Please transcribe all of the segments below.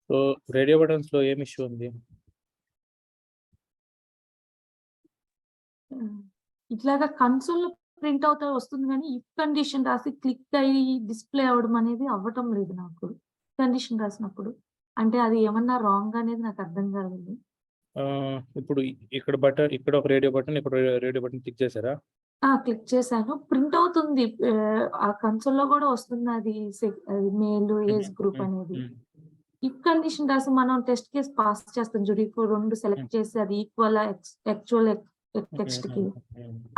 So radio buttons లో ఏం issue ఉంది? ఇట్లాగా కన్సోల్‌లో ప్రింట్ అవుతా వస్తుంది గానీ, ఇఫ్ కండిషన్ రాసి క్లిక్ అయ్యి డిస్‌ప్లే అవ్వడం అనేది అవ్వటం లేదు నాకు. కండిషన్ రాసినప్పుడు. అంటే అది ఏమన్నా రాంగ్ అనేది నాకు అర్థం కాలేదు. ఇప్పుడు ఇక్కడ ఇక్కడ ఒక రేడియో బటన్, ఇక్కడ రేడియో బటన్ క్లిక్ చేశారా? క్లిక్ చేశాను. ప్రింట్ అవుతుంది. ఆ కన్సోల్‌లో గూడా వస్తుంది అది అది మేల్, ఏజ్ గ్రూప్ అనేది. ఇఫ్ కండిషన్ రాసి మనం టెస్ట్ కేస్ పాస్ చేస్తాం చూడు. ఇప్పుడు 2 సెలెక్ట్ చేసి అది ఈక్వలా యాక్చువల్ టెక్స్ట్‌కి.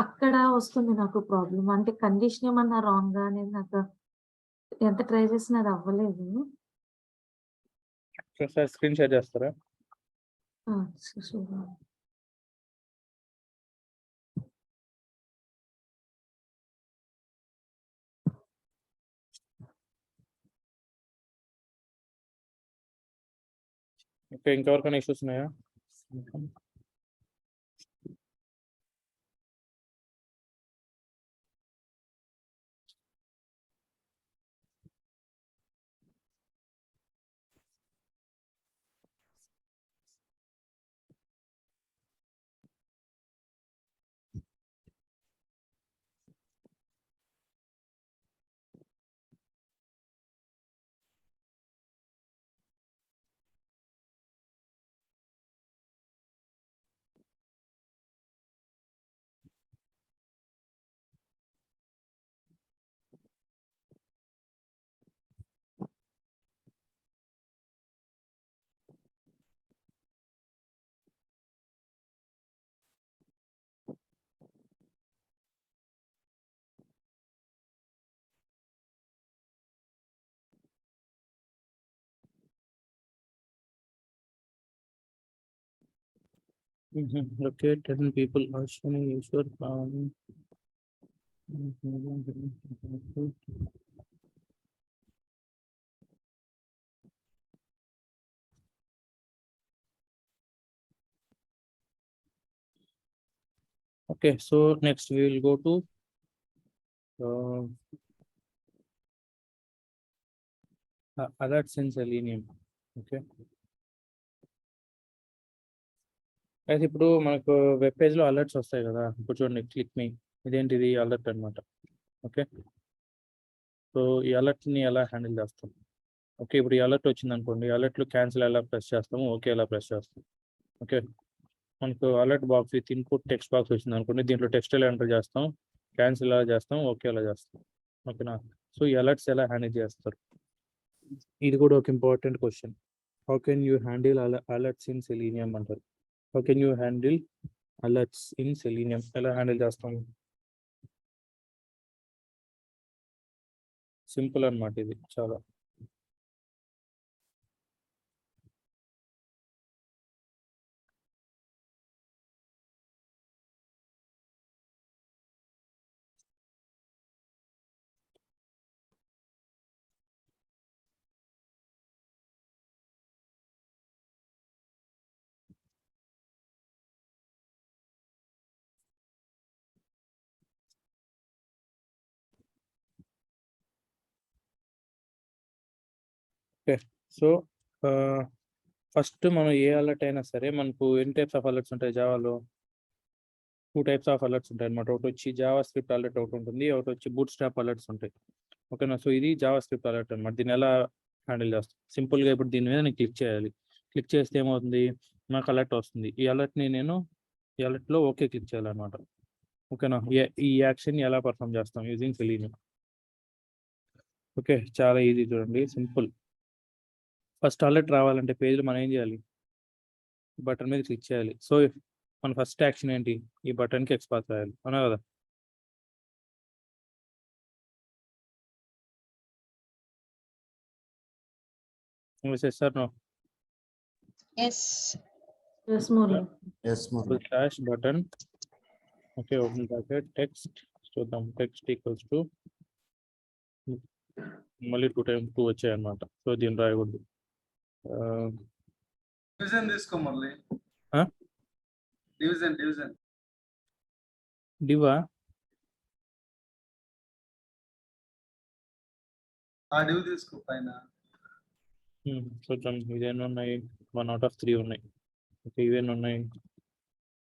అక్కడ వస్తుంది నాకు ప్రాబ్లమ్. అంటే కండిషన్ ఏమన్నా రాంగా అనేది నాకు ఎంత ట్రై చేసినా అది అవ్వలేదు. ఒకసారి స్క్రీన్ షేర్ చేస్తారా? ఆ! షూర్. ఓకే. ఇంకెవరికైనా ఇష్యూస్ ఉన్నాయా? Okay. 10 people are showing user okay. So next we will go to alerts in Selenium. Okay. అయితే ఇప్పుడు మనకు వెబ్ పేజ్లో అలర్ట్స్ వస్తాయి కదా. ఇప్పుడు చూడండి, క్లిక్ మీ, ఇదేంటిది అలర్ట్ అనమాట. ఓకే. సో ఈ అలర్ట్ని ఎలా హ్యాండిల్ చేస్తాం? ఓకే, ఇప్పుడు ఈ అలర్ట్ వచ్చింది అనుకోండి, అలర్ట్లో క్యాన్సిల్ ఎలా ప్రెస్ చేస్తాము, ఓకే ఎలా ప్రెస్ చేస్తాం. ఓకే, మనకు alert box with input text box వచ్చింది అనుకోండి, దీంట్లో టెక్స్ట్ ఎలా ఎంటర్ చేస్తాం, క్యాన్సిల్ ఎలా చేస్తాం, ఓకే ఎలా చేస్తాం. ఓకేనా? సో ఈ అలర్ట్స్ ఎలా హ్యాండిల్ చేస్తారు, ఇది కూడా ఒక important question. How can you handle alerts in Selenium అంటారు. How can you handle alerts in Selenium, ఎలా హ్యాండిల్ చేస్తాం? సింపుల్ అన్నమాట, ఇది చాలా. ఓకే, సో ఫస్ట్ మనం ఏ అలర్ట్ అయినా సరే, మనకు ఎన్ని టైప్స్ ఆఫ్ అలర్ట్స్ ఉంటాయి జావాలో? 2 టైప్స్ ఆఫ్ అలర్ట్స్ ఉంటాయి అనమాట. ఒకటి వచ్చి జావా స్క్రిప్ట్ అలర్ట్ ఒకటి ఉంటుంది, ఒకటి వచ్చి బూట్ స్ట్రాప్ అలర్ట్స్ ఉంటాయి. ఓకేనా? సో ఇది జావా స్క్రిప్ట్ అలర్ట్ అనమాట. దీన్ని ఎలా హ్యాండిల్ చేస్తాం? సింపుల్గా ఇప్పుడు దీని మీద నేను క్లిక్ చేయాలి. క్లిక్ చేస్తే ఏమవుతుంది, నాకు అలర్ట్ వస్తుంది. ఈ అలర్ట్లో ఓకే క్లిక్ చేయాలన్నమాట. ఓకేనా? ఈ యాక్షన్ ఎలా పర్ఫామ్ చేస్తాం యూజింగ్ సెలీనియం. ఓకే, చాలా ఈజీ, చూడండి, సింపుల్. ఫస్ట్ అలర్ట్ రావాలంటే పేజ్లో మనం ఏం చేయాలి, బటన్ మీద క్లిక్ చేయాలి. సో మన ఫస్ట్ యాక్షన్ ఏంటి, ఈ బటన్కి ఎక్స్పాత్ రాయాలి, అవునా కదా? Yes or no? Yes. Yes Murali. Yes, Murli. Slash button. Okay, open bracket, text. So the text equals to మళ్ళీ 2 times 2 వచ్చాయి అన్నమాట. సో దీన్ని రాయకూడదు. డివిజన్ తీసుకో మళ్ళీ. డివిజన్ డివా ఆ డివ్ తీసుకో పైన. చూద్దాం ఇదేమి ఉన్నాయి 1 out of 3 ఉన్నాయి. ఓకే ఇవేమి ఉన్నాయి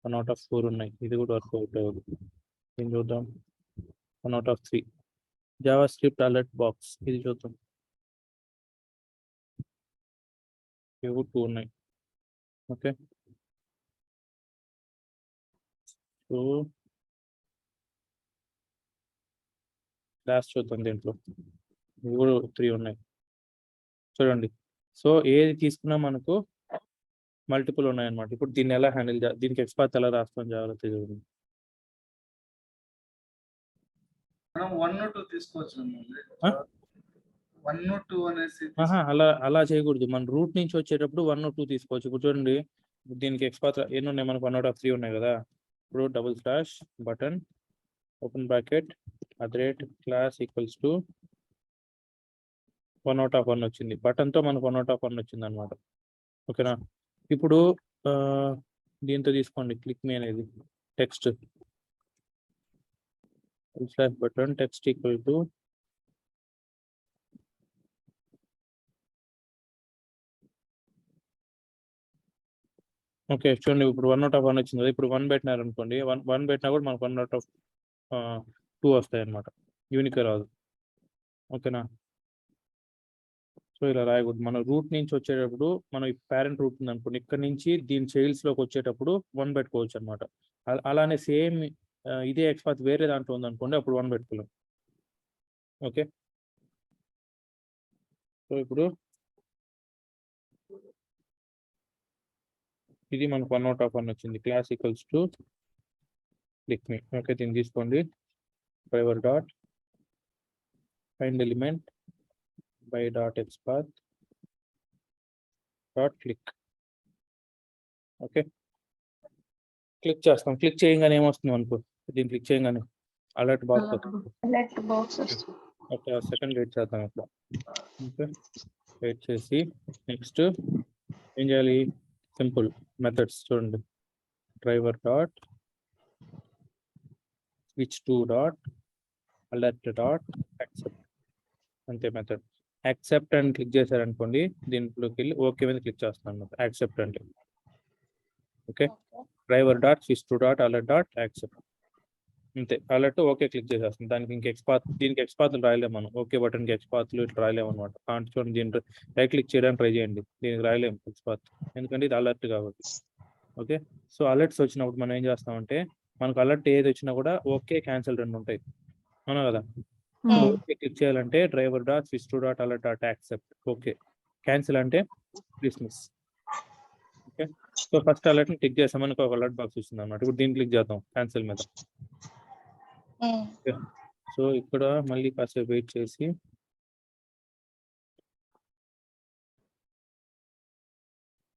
1 out of 4 ఉన్నాయి. ఇది కూడా వర్కౌట్ అవ్వదు. ఏం చూద్దాం 1 out of 3 Java script alert box ఇది చూద్దాం. ఇవి 2 ఉన్నాయి. ఓకే సో లాస్ట్ చూద్దాం దీంట్లో ఇవి కూడా 3 ఉన్నాయి. చూడండి సో ఏది తీసుకున్నా మనకు మల్టిపుల్ ఉన్నాయన్నమాట. ఇప్పుడు దీన్ని ఎలా హ్యాండిల్ దీనికి ఎక్స్పాత్ ఎలా రాస్తాం జాగ్రత్త చూడండి. మనం 1 2 తీసుకోవచ్చు. 1 2 అనేసి అలా చేయకూడదు. మన రూట్ నుంచి వచ్చేటప్పుడు 1 2 తీసుకోవచ్చు. ఇప్పుడు చూడండి దీనికి ఎక్స్పాత్ ఎన్ని ఉన్నాయి మనకు 1 out of 3 ఉన్నాయి కదా. ఇప్పుడు double slash button open bracket @class equals to 1 out of 1 వచ్చింది. బటన్తో మనకు 1 out of 1 వచ్చింది అనమాట. ఓకేనా. ఇప్పుడు దీంతో తీసుకోండి క్లిక్ మీ అనేది text slash button text equal to okay చూడండి ఇప్పుడు 1 out of 1 వచ్చింది కదా. ఇప్పుడు 1 పెట్టినారు అనుకోండి 1 పెట్టినా కూడా మనకు 1 out of 2 వస్తాయి అనమాట. యూనిక్ రాదు. ఓకేనా. సో ఇలా రాయకూడదు. మన రూట్ నుంచి వచ్చేటప్పుడు మనం పేరెంట్ రూట్ ఉంది అనుకోండి ఇక్కడ నుంచి దీని చైల్డ్స్లోకి వచ్చేటప్పుడు 1 పెట్టుకోవచ్చు అనమాట. అలానే సేమ్ ఇదే ఎక్స్పాత్ వేరే దాంట్లో ఉంది అనుకోండి అప్పుడు 1 పెట్టుకోలేం. ఓకే సో ఇప్పుడు ఇది మనకు 1 out of 1 వచ్చింది. Class equals to click me. Okay దీన్ని తీసుకోండి driver dot find element by dot XPath dot click. Okay click చేస్తాం. క్లిక్ చేయగానే ఏమొస్తుంది అనుకో దీన్ని క్లిక్ చేయగానే అలర్ట్ బాక్స్ వస్తుంది. Alert box వస్తుంది. ఒక సెకండ్ వెయిట్ చేద్దాం ఇట్లా. ఓకే వెయిట్ చేసి నెక్స్ట్ ఏం చేయాలి సింపుల్ మెథడ్స్ చూడండి driver dot switch to dot alert dot accept అంతే మెథడ్. యాక్సెప్ట్ అని క్లిక్ చేశారనుకోండి దీంట్లోకి వెళ్ళి ఓకే మీద క్లిక్ చేస్తాను అనమాట. యాక్సెప్ట్ అంటే okay driver dot switch to dot alert dot accept అంతే. అలర్ట్ ఓకే క్లిక్ చేసేస్తాం. దానికి ఇంక దీనికి ఎక్స్పాత్లు రాయలేము మనం. ఓకే బటన్కి ఎక్స్పాత్లు ఇట్లా రాయలేము అనమాట. అంటే చూడండి దీని రైట్ క్లిక్ చేయడానికి ట్రై చేయండి. దీనికి రాయలేము ఎక్స్పాత్ ఎందుకంటే ఇది అలర్ట్ కాబట్టి. ఓకే సో అలర్ట్స్ వచ్చినప్పుడు మనం ఏం చేస్తామంటే మనకు అలర్ట్ ఏది వచ్చినా కూడా ఓకే క్యాన్సిల్ 2 ఉంటాయి అవునా కదా. ఓకే క్లిక్ చేయాలంటే driver dot switch to dot alert dot accept. Okay cancel అంటే డిస్మిస్. ఓకే సో ఫస్ట్ అలర్ట్ని క్లిక్ చేస్తాం మనకు ఒక అలర్ట్ బాక్స్ వచ్చింది అనమాట. ఇప్పుడు దీన్ని క్లిక్ చేద్దాం క్యాన్సిల్ మీద. సో ఇక్కడ మళ్ళీ కాసేపు వెయిట్ చేసి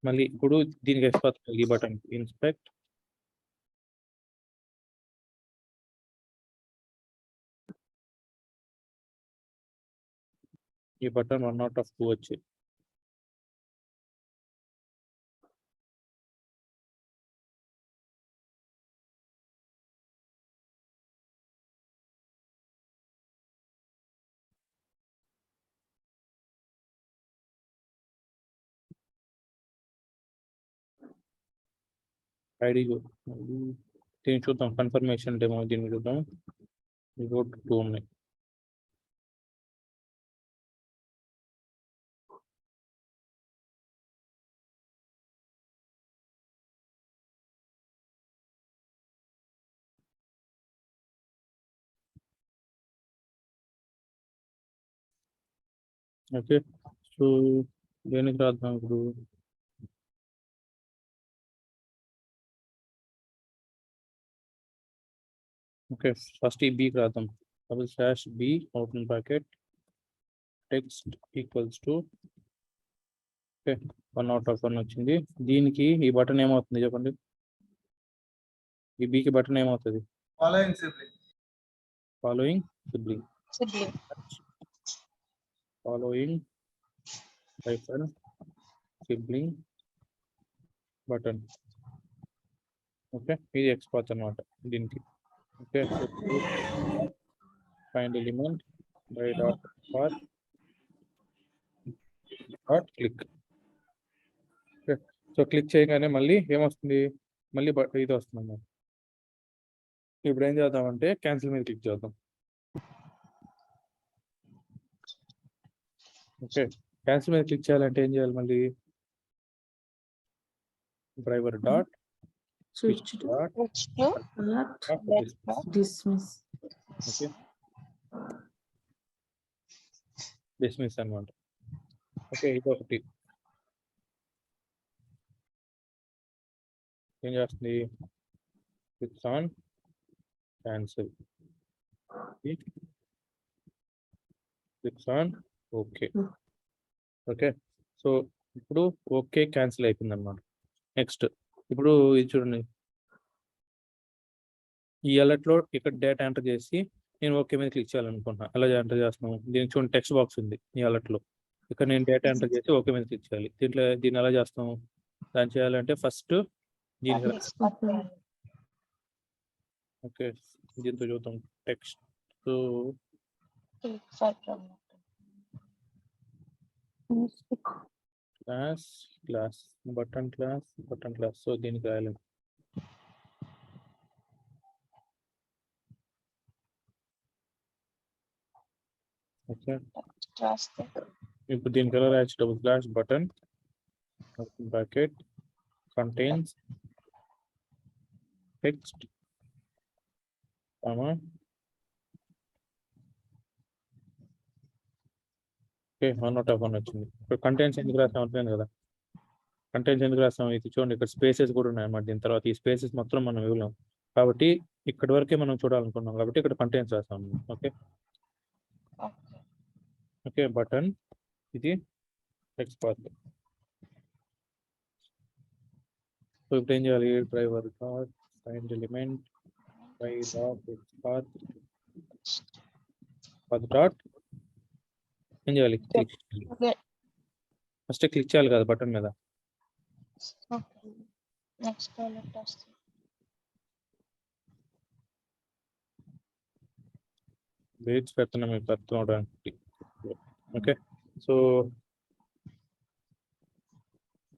మళ్ళీ ఇప్పుడు దీనికి ఎక్స్పాత్ ఈ బటన్ ఇన్స్పెక్ట్ ఈ బటన్ 1 out of 2 వచ్చి ఐడి దీన్ని చూద్దాం కన్ఫర్మేషన్ డెమో దీన్ని చూద్దాం. ఇవి 2 ఉన్నాయి. ఓకే సో దేనికి రాద్దాం ఇప్పుడు ఓకే ఫస్ట్ ఈ బీకి రాద్దాం. Double slash be open bracket text equals to okay 1 out of 1 వచ్చింది. దీనికి ఈ బటన్ ఏమవుతుంది చెప్పండి. ఈ బీకి బటన్ ఏమవుతుంది ఫాలోయింగ్ సిబ్లింగ్ బటన్. ఓకే ఇది ఎక్స్పాత్ అనమాట దీనికి. Okay find element by dot XPath dot click. So click చేయగానే మళ్ళీ ఏమొస్తుంది, మళ్ళీ ఇది వస్తుంది అన్నమాట. ఇప్పుడు ఏం చేద్దామంటే క్యాన్సిల్ మీద క్లిక్ చేద్దాం. ఓకే, క్యాన్సిల్ మీద క్లిక్ చేయాలంటే ఏం చేయాలి, మళ్ళీ driver dot switch to dot Switch to alert dismiss. Okay, dismiss అన్నమాట. ఓకే, ఇది ఒకటి ఏం చేస్తుంది, clicks on cancel, clicks on okay. Okay, so ఇప్పుడు ఓకే క్యాన్సిల్ అయిపోయింది అన్నమాట. నెక్స్ట్ ఇప్పుడు ఇది చూడండి, ఈ అలర్ట్ లో ఇక్కడ డేటా ఎంటర్ చేసి నేను ఓకే మీద క్లిక్ చేయాలనుకుంటున్నా. ఎలా ఎంటర్ చేస్తున్నాను, దీనికి చూడండి టెక్స్ట్ బాక్స్ ఉంది ఈ అలర్ట్ లో. ఇక్కడ నేను డేటా ఎంటర్ చేసి ఓకే మీద క్లిక్ చేయాలి. దీన్ని ఎలా చేస్తాం, దాన్ని చేయాలంటే ఫస్ట్ దీనికి ఓకే దీంతో చూద్దాం. Text click for promote. Class button class. So దీనికి రాయాలి. Okay, Trust. ఇప్పుడు దీనికి ఎలా రాయొచ్చు, double slash button bracket contains text comma okay 1/1 వచ్చింది. ఇప్పుడు కంటెంట్స్ ఎందుకు రాస్తాం అర్థమైంది కదా. కంటెంట్స్ ఎందుకు రాస్తాం, ఇది చూడండి ఇక్కడ స్పేసెస్ కూడా ఉన్నాయి అన్నమాట. దీని తర్వాత ఈ స్పేసెస్ మొత్తం మనం ఇవ్వలేం కాబట్టి ఇక్కడి వరకే మనం చూడాలనుకున్నాం కాబట్టి ఇక్కడ కంటెంట్స్ రాస్తాం. Okay Okay. ఓకే, బటన్ ఇది టెక్స్ట్ పాత్. సో ఇప్పుడు ఏం చేయాలి, driver dot find element by dot text path dot ఏం చేయాలి, Okay. ఫస్ట్ క్లిక్ చేయాలి కదా బటన్ మీద. Okay. Next alert trust. Weights పెడుతున్నాం మీకు అర్థం అవడానికి. ఓకే, సో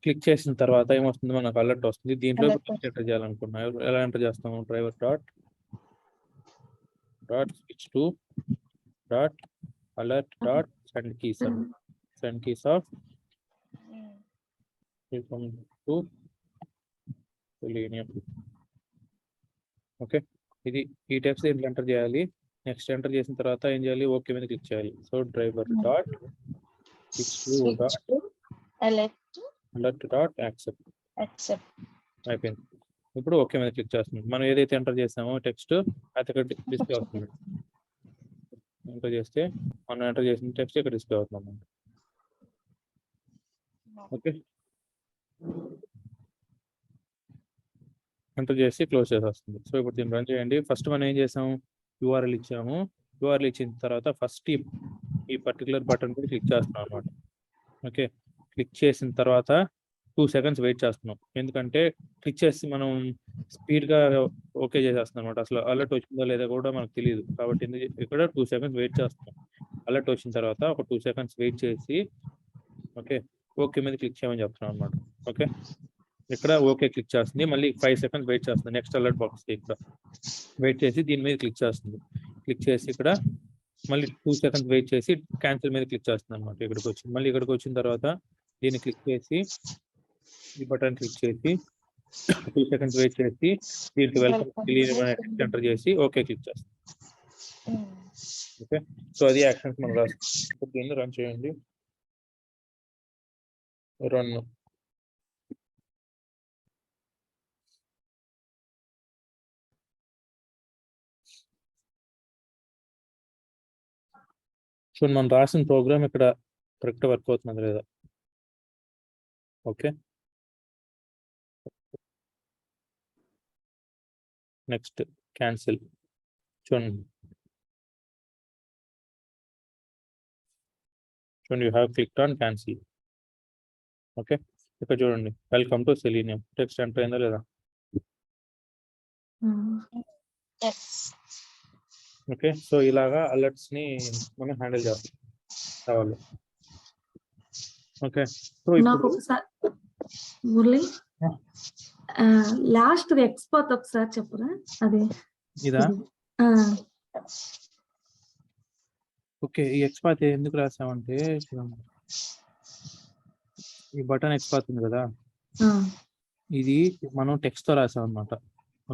క్లిక్ చేసిన తర్వాత ఏమొస్తుంది, మనకు అలర్ట్ వస్తుంది. దీంట్లో ఎంటర్ చేయాలనుకున్నా ఎలా ఎంటర్ చేస్తాము, driver dot switch to dot alert dot send keys off to selenium. Okay, ఇది ఈ టెక్స్ట్ దీంట్లో ఎంటర్ చేయాలి. నెక్స్ట్ ఎంటర్ చేసిన తర్వాత ఏం చేయాలి, ఓకే మీద క్లిక్ చేయాలి. So driver dot switch to dot alert dot Accept. అయిపోయింది. ఇప్పుడు ఓకే మీద క్లిక్ చేస్తుంది. మనం ఏదైతే ఎంటర్ చేసామో టెక్స్ట్ అది ఇక్కడ డిస్ప్లే అవుతుంది. ఎంటర్ చేస్తే మనం ఎంటర్ చేసిన టెక్స్ట్ ఇక్కడ డిస్ప్లే అవుతుంది. ఓకే, ఎంటర్ చేసి క్లోజ్ చేసేస్తుంది. సో ఇప్పుడు దీన్ని రన్ చేయండి. ఫస్ట్ మనం ఏం చేసాము, యూఆర్ఎల్ ఇచ్చాము. యూఆర్ఎల్ ఇచ్చిన తర్వాత ఫస్ట్ ఈ పర్టికులర్ బటన్ మీద క్లిక్ చేస్తున్నాం అనమాట. ఓకే, క్లిక్ చేసిన తర్వాత 2 seconds వెయిట్ చేస్తున్నాం. ఎందుకంటే క్లిక్ చేసి మనం స్పీడ్గా ఓకే చేసేస్తున్నాం అనమాట. అసలు అలర్ట్ వచ్చిందో లేదో కూడా మనకు తెలియదు కాబట్టి ఇక్కడ 2 seconds వెయిట్ చేస్తున్నాం. అలర్ట్ వచ్చిన తర్వాత ఒక 2 seconds వెయిట్ చేసి ఓకే మీద క్లిక్ చేయమని చెప్తున్నాం అనమాట. ఓకే, ఇక్కడ ఓకే క్లిక్ చేస్తుంది. మళ్ళీ 5 seconds వెయిట్ చేస్తుంది. నెక్స్ట్ అలర్ట్ బాక్స్ ఇక్కడ వెయిట్ చేసి దీని మీద క్లిక్ చేస్తుంది. క్లిక్ చేసి ఇక్కడ మళ్ళీ 2 seconds వెయిట్ చేసి క్యాన్సిల్ మీద క్లిక్ చేస్తుంది అనమాట. ఇక్కడికి వచ్చి మళ్ళీ ఇక్కడికి వచ్చిన తర్వాత దీన్ని క్లిక్ చేసి ఈ బటన్ క్లిక్ చేసి 2 seconds వెయిట్ చేసి దీనికి వెల్కమ్ ఎంటర్ చేసి ఓకే క్లిక్ చేస్తాం. ఓకే, సో అది యాక్షన్స్ మనం రాస్తాం. ఇప్పుడు దీన్ని రన్ చేయండి. రన్. సో మనం రాసిన ప్రోగ్రామ్ ఇక్కడ కరెక్ట్ వర్క్ అవుతున్నది లేదా. Okay, next cancel. చూడండి you have clicked on cancel. Okay, ఇక్కడ చూడండి welcome to Selenium text enter అయిందా లేదా. Yes. ఓకే, సో ఇలాగా అలర్ట్స్ ని మనం హ్యాండిల్ చేస్తాం. ఓకే. సో నాకు ఇప్పుడు ఒకసారి మురళి Yeah. లాస్ట్ ఎక్స్పోత్ ఒకసారి చెప్పరా అది ఇదా? ఇది. ఆ, ఓకే. ఈ ఎక్స్‌పాత్ ఎందుకు రాసామంటే చూడండి. ఈ బటన్ ఎక్స్‌పాత్ ఉంది కదా! ఆ, ఇది మనం టెక్స్ట్‌తో రాసామన్నమాట.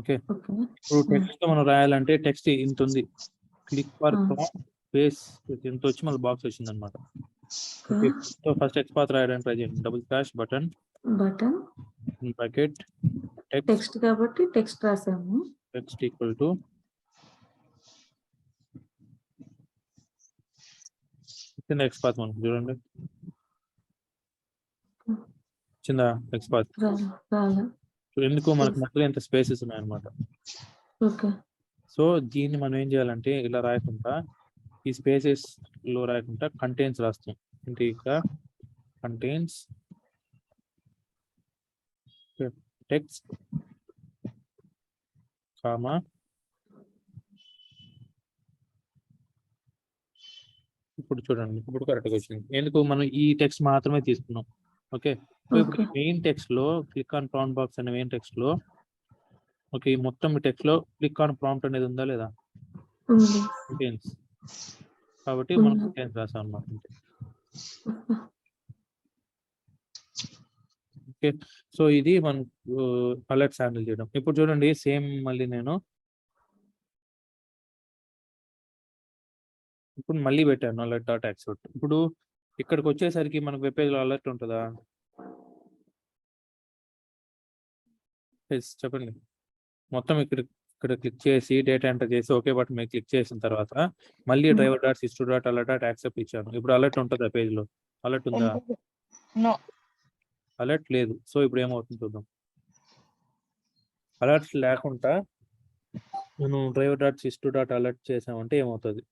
ఓకే. ఓకే. ఇప్పుడు టెక్స్ట్‌తో మనం రాయాలంటే టెక్స్ట్ ఇంతుంది. క్లిక్ ఫర్ ప్రాంప్ట్ స్పేస్ ఇంతొచ్చి మళ్ళీ బాక్స్ వచ్చిందన్నమాట. ఓకే. సో ఫస్ట్ ఎక్స్‌పాత్ రాయడానికి ట్రై చేయండి. Double slash button button bracket text కాబట్టి టెక్స్ట్ రాసాము. టెక్స్ట్ ఈక్వల్ టు కింద ఎక్స్‌పాత్ మనకు చూడండి. వచ్చిందా ఎక్స్‌పాత్? రాలే. ఎందుకు మనకు మధ్యలో ఇంత స్పేసెస్ ఉన్నాయన్నమాట. ఓకే. సో దీన్ని మనం ఏం చేయాలంటే ఇలా రాయకుండా ఈ స్పేసెస్ లో రాయకుండా కంటైన్స్ రాస్తాం. అంటే ఇక్కడ కంటైన్స్ టెక్స్ట్ కామా ఇప్పుడు చూడండి ఇప్పుడు కరెక్ట్గా వచ్చింది. ఎందుకు మనం ఈ టెక్స్ట్ మాత్రమే తీసుకున్నాం. ఓకే. సో ఇప్పుడు ఓకే. మెయిన్ టెక్స్ట్ లో క్లిక్ ఆన్ ప్రాంప్ట్ బాక్స్ అనే మెయిన్ టెక్స్ట్ లో ఓకే ఈ మొత్తం టెక్స్ట్ లో క్లిక్ ఆన్ ప్రాంప్ట్ అనేది ఉందా లేదా? ఉంది. కంటైన్స్ కాబట్టి ఉంది. మనం కంటైన్స్ రాసాం అన్నమాట. ఓకే. సో ఇది మనం అలర్ట్స్ హ్యాండిల్ చేయడం. ఇప్పుడు చూడండి సేమ్ మళ్ళీ నేను ఇప్పుడు మళ్ళీ పెట్టాను అలర్ట్ డాట్ యాక్సెప్ట్. ఇప్పుడు ఇక్కడికి వచ్చేసరికి మనకు వెబ్ పేజ్లో అలర్ట్ ఉంటుందా? చెప్పండి. మొత్తం ఇక్కడ క్లిక్ చేసి డేటా ఎంటర్ చేసి ఓకే బటన్ మీద క్లిక్ చేసిన తర్వాత మళ్ళీ driver dot system dot alert dot accept ఇచ్చాను. ఇప్పుడు అలర్ట్ ఉంటుందా పేజ్లో? అలర్ట్ ఉందా? నో. అలర్ట్ లేదు. సో ఇప్పుడు ఏమవుతుంది చూద్దాం. అలర్ట్స్ లేకుండా మనం driver dot system dot alert చేసామంటే ఏమవుతుంది?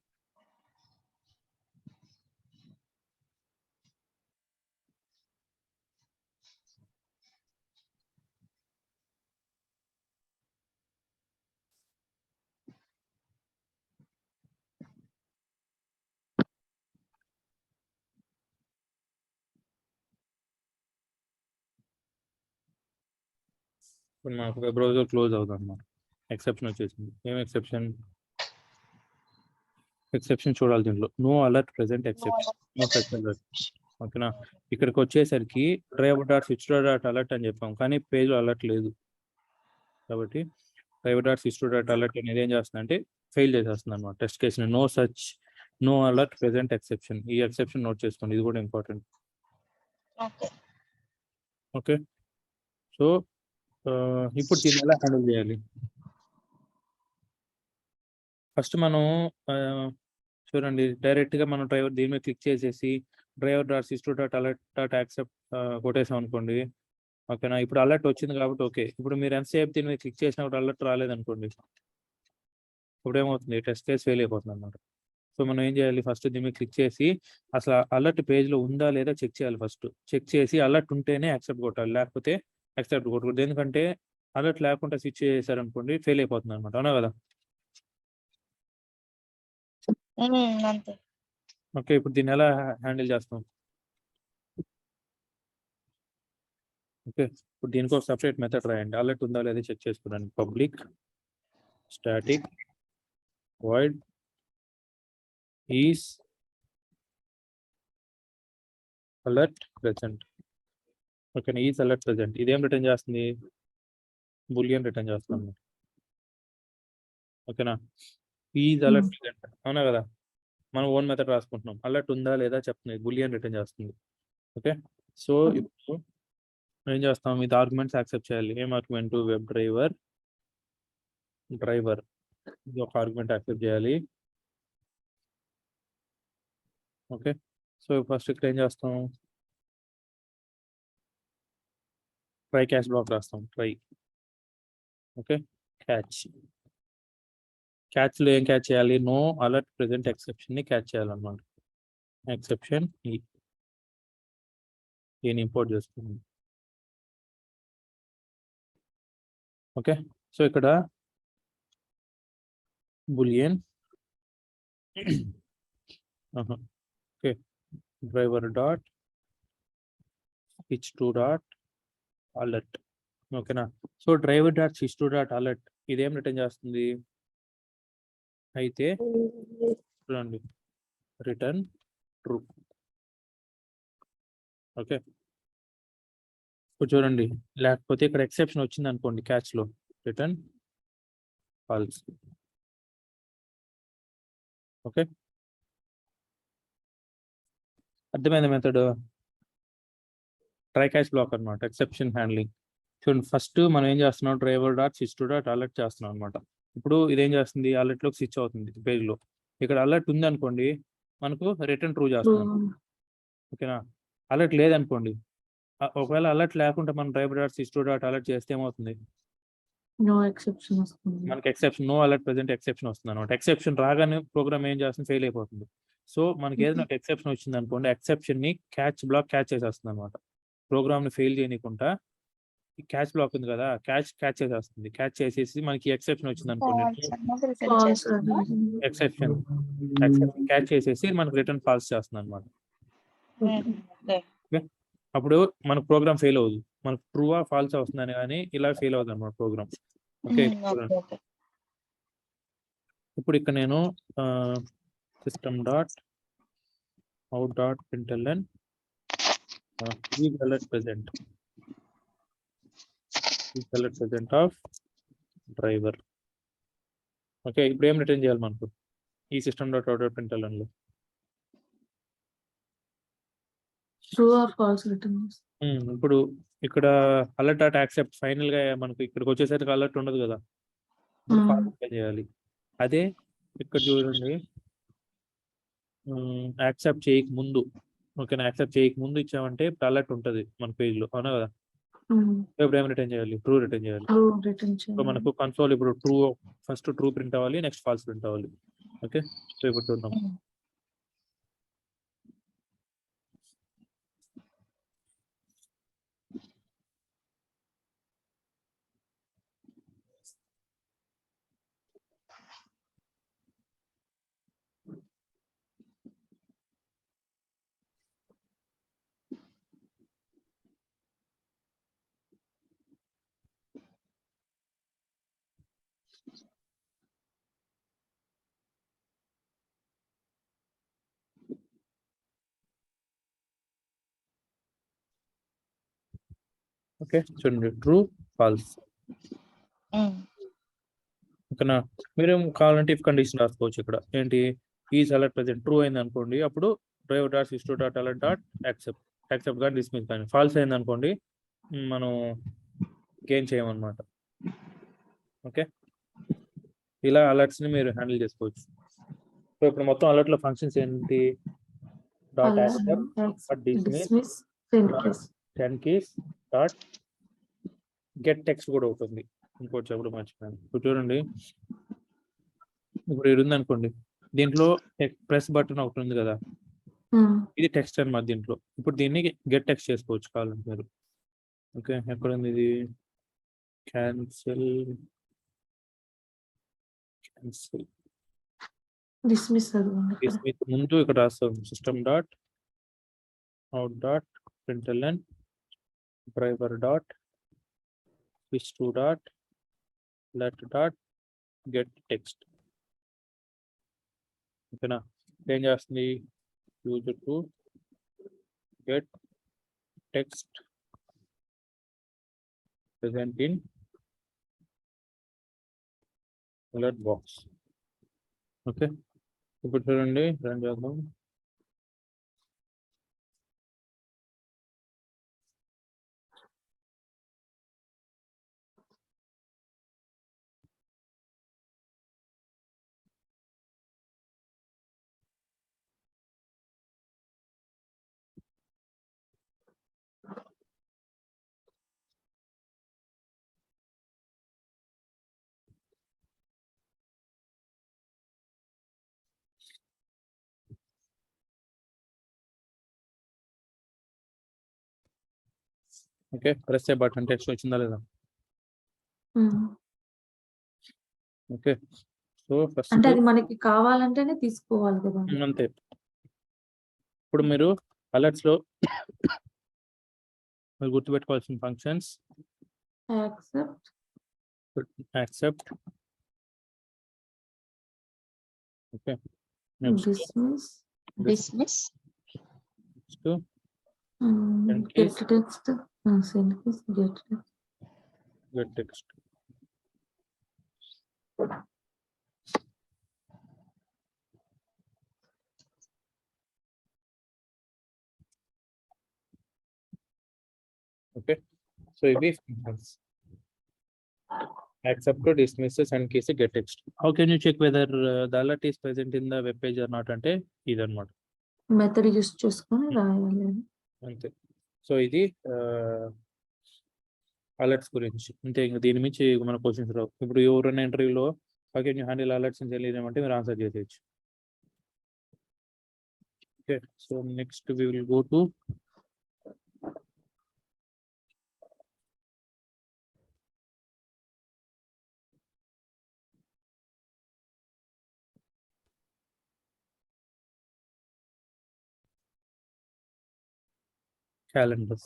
ఇప్పుడు మనకు వెబ్ బ్రౌజర్ క్లోజ్ అవుతుంది అన్నమాట. ఎక్సెప్షన్ వచ్చేసింది. ఏం ఎక్సెప్షన్? ఎక్సెప్షన్ చూడాలి దీంట్లో. No alert present exception. No such alert. ఓకేనా? ఇక్కడికి వచ్చేసరికి driver dot switch dot alert అని చెప్పాం కానీ పేజ్లో అలర్ట్ లేదు. కాబట్టి driver dot switch dot alert అనేది ఏం చేస్తుంది అంటే ఫెయిల్ చేసేస్తుంది అనమాట టెస్ట్ కేసుని. No alert present exception. ఈ ఎక్సెప్షన్ నోట్ చేసుకోండి, ఇది కూడా ఇంపార్టెంట్. ఓకే. ఓకే. సో ఇప్పుడు దీన్ని ఎలా హ్యాండిల్ చేయాలి? ఫస్ట్ మనం చూడండి డైరెక్ట్గా మనం డ్రైవర్ దీని మీద క్లిక్ చేసేసి driver dot system dot alert dot accept కొట్టేసాం అనుకోండి. ఓకేనా? ఇప్పుడు అలర్ట్ వచ్చింది కాబట్టి ఓకే. ఇప్పుడు మీరు ఎంతసేపు దీని మీద క్లిక్ చేసినప్పుడు అలర్ట్ రాలేదనుకోండి, ఇప్పుడు ఏమవుతుంది? టెస్ట్ కేసు ఫెయిల్ అయిపోతుంది అనమాట. సో మనం ఏం చేయాలి? ఫస్ట్ దీని మీద క్లిక్ చేసి అసలు అలర్ట్ పేజ్లో ఉందా లేదా చెక్ చేయాలి. ఫస్ట్ చెక్ చేసి అలర్ట్ ఉంటేనే యాక్సెప్ట్ కొట్టాలి, లేకపోతే యాక్సెప్ట్ కొట్టకూడదు. ఎందుకంటే అలర్ట్ లేకుండా స్విచ్ చేశారనుకోండి ఫెయిల్ అయిపోతుంది అనమాట. అవునా కదా? అంతే. ఓకే. ఇప్పుడు దీన్ని ఎలా హ్యాండిల్ చేస్తాం? ఓకే. ఇప్పుడు దీనికి ఒక సపరేట్ మెథడ్ రాయండి. అలర్ట్ ఉందా లేదా చెక్ చేసుకోవడానికి. Public static void is alert present. ఓకేనా? ఈజ్ అలర్ట్ ప్రెజెంట్ ఇదేం రిటర్న్ చేస్తుంది? బులియన్ రిటర్న్ చేస్తుంది. ఓకేనా? Is alert present. అవునా కదా? మనం ఓన్ మెథడ్ రాసుకుంటున్నాం. అలర్ట్ ఉందా లేదా చెప్తుంది, బులియన్ రిటర్న్ చేస్తుంది. ఓకే. సో ఇప్పుడు ఏం చేస్తాం? ఇది ఆర్గ్యుమెంట్స్ యాక్సెప్ట్ చేయాలి. ఏం ఆర్గ్యుమెంట్? వెబ్ డ్రైవర్ ఇది ఒక ఆర్గ్యుమెంట్ యాక్సెప్ట్ చేయాలి. ఓకే. సో ఫస్ట్ ఇక్కడ ఏం చేస్తాం? ట్రై క్యాచ్ బ్లాక్ రాస్తాం. ట్రై. ఓకే. క్యాచ్లో ఏం క్యాచ్ చేయాలి? నో అలర్ట్ ప్రెజెంట్ ఎక్సెప్షన్ని క్యాచ్ చేయాలన్నమాట. ఎక్సెప్షన్ ఈని ఇంపోర్ట్ చేసుకుందాం. ఓకే. సో ఇక్కడ boolean okay driver dot switch2 dot alert. ఓకేనా? సో driver dot switch2 dot alert ఇదేం రిటర్న్ చేస్తుంది అయితే చూడండి, రిటర్న్ ట్రూ. ఓకే, ఇప్పుడు చూడండి, లేకపోతే ఇక్కడ ఎక్సెప్షన్ వచ్చింది అనుకోండి క్యాచ్ లో, రిటర్న్ ఫాల్స్. ఓకే, అర్థమైంది మెథడ్? ట్రై క్యాచ్ బ్లాక్ అనమాట, ఎక్సెప్షన్ హ్యాండ్లింగ్. చూడండి, ఫస్ట్ మనం ఏం చేస్తున్నాం, driver dot switch2 dot alert చేస్తున్నాం అనమాట. ఇప్పుడు ఇదేం చేస్తుంది, అలర్ట్ లోకి స్విచ్ అవుతుంది పేజ్ లో. ఇక్కడ అలర్ట్ ఉంది అనుకోండి, మనకు రిటర్న్ ట్రూ చేస్తున్నాం. ఓకేనా? అలర్ట్ లేదనుకోండి, ఒకవేళ అలర్ట్ లేకుండా మనం driver dot switch2 dot alert చేస్తే ఏమవుతుంది, నో ఎక్సెప్షన్ వస్తుంది. మనకి exception, no alert present exception వస్తుంది అనమాట. ఎక్సెప్షన్ రాగానే ప్రోగ్రామ్ ఏం చేస్తుంది, ఫెయిల్ అయిపోతుంది. సో మనకి ఏదైనా ఒక ఎక్సెప్షన్ వచ్చింది అనుకోండి, ఎక్సెప్షన్ ని క్యాచ్ బ్లాక్ క్యాచ్ చేసేస్తుంది అనమాట. ప్రోగ్రామ్ ని ఫెయిల్ చేయకుండా ఈ క్యాచ్ బ్లాక్ ఉంది కదా, క్యాచ్ చేసేస్తుంది. క్యాచ్ చేసేసి మనకి ఎక్సెప్షన్ వచ్చింది అనుకోండి, ఎక్సెప్షన్ క్యాచ్ చేసేసి మనకు రిటర్న్ ఫాల్స్ చేస్తుంది అనమాట. అప్పుడు మన ప్రోగ్రామ్ ఫెయిల్ అవ్వదు, మనకు ట్రూ ఆ ఫాల్స్ వస్తుందని కానీ ఇలా ఫెయిల్ అవుతుంది అనమాట ప్రోగ్రామ్. ఓకే, ఇప్పుడు ఇక్కడ నేను system dot out dot println alert present of driver. Okay, ఇప్పుడు ఏం రిటర్న్ చేయాలి మనకు ఈ system dot out dot println లో? True or false return. ఇప్పుడు ఇక్కడ అలర్ట్ డాట్ యాక్సెప్ట్, ఫైనల్ గా మనకు ఇక్కడికి వచ్చేసరికి అలర్ట్ ఉండదు కదా, ఫాల్స్ చేయాలి. అదే ఇక్కడ చూడండి, యాక్సెప్ట్ చేయక ముందు, ఓకేనా, యాక్సెప్ట్ చేయక ముందు ఇచ్చామంటే ఇప్పుడు అలర్ట్ ఉంటుంది మన పేజ్ లో, అవునా కదా? ఇప్పుడు ఏం రిటర్న్ చేయాలి, ట్రూ రిటర్న్ చేయాలి. సో మనకు కన్సోల్ ఇప్పుడు ట్రూ, ఫస్ట్ ట్రూ ప్రింట్ అవ్వాలి, నెక్స్ట్ ఫాల్స్ ప్రింట్ అవ్వాలి. ఓకే, సో ఇప్పుడు చూద్దాం. ఓకే, చూడండి, ట్రూ ఫాల్స్. ఓకేనా? మీరు కావాలంటే ఇఫ్ కండిషన్ రాసుకోవచ్చు. ఇక్కడ ఏంటి, ఈజ్ అలర్ట్ ప్రెజెంట్ ట్రూ అయింది అనుకోండి, అప్పుడు driver dot switch2 dot alert dot accept కానీ డిస్మిస్ కానీ. ఫాల్స్ అయింది అనుకోండి, మనం గెయిన్ చేయమన్నమాట. ఓకే, ఇలా అలర్ట్స్ ని మీరు హ్యాండిల్ చేసుకోవచ్చు. సో ఇప్పుడు మొత్తం అలర్ట్ లో ఫంక్షన్స్ ఏంటి, dot accept, dismiss, send keys, dot get text కూడా ఉంటుంది. ఇంకోటి చెప్పడం మర్చిపోయాను. ఇప్పుడు చూడండి, ఇప్పుడు ఇది ఉంది అనుకోండి, దీంట్లో ప్రెస్ బటన్ ఒకటి ఉంది కదా, ఇది టెక్స్ట్ అన్నమాట దీంట్లో. ఇప్పుడు దీన్ని గెట్ టెక్స్ట్ చేసుకోవచ్చు కావాలంటే మీరు. ఓకే, ఎక్కడ ఉంది ఇది, క్యాన్సిల్ డిస్మిస్ ముందు ఇక్కడ రాస్తాం, system dot out dot println driver dot switch2 dot alert dot get text. ఓకేనా? ఏం చేస్తుంది, user to get text present in alert box. Okay, ఇప్పుడు చూడండి, రన్ చేద్దాం. ఓకే, ప్రెస్ ఏ బటన్, టెక్స్ట్ వచ్చిందా లేదా? ఓకే, సో ఫస్ట్ అంటే అది మనకి కావాలంటేనే తీసుకోవాలి కదా. అంతే. ఇప్పుడు మీరు అలర్ట్స్ లో మీరు గుర్తుపెట్టుకోవాల్సిన functions accept, accept. Okay, next dismiss, Send get case. text, send case, get text. get text. Okay, so ఇవి functions. Accept, dismiss, send case, get text. How can you check whether the alert is present in the web page or not అంటే ఇదన్నమాట. Method use చేసుకొని రాయాలి. అంతే. So ఇది alerts గురించి అంతే. ఇంకా దీని మించి మన క్వశ్చన్స్ రావు. ఇప్పుడు ఎవరైనా ఇంటర్వ్యూలో how can you handle alerts అని తెలియదేమంటే మీరు ఆన్సర్ చేసేయచ్చు. Okay, so next we will go to calendars.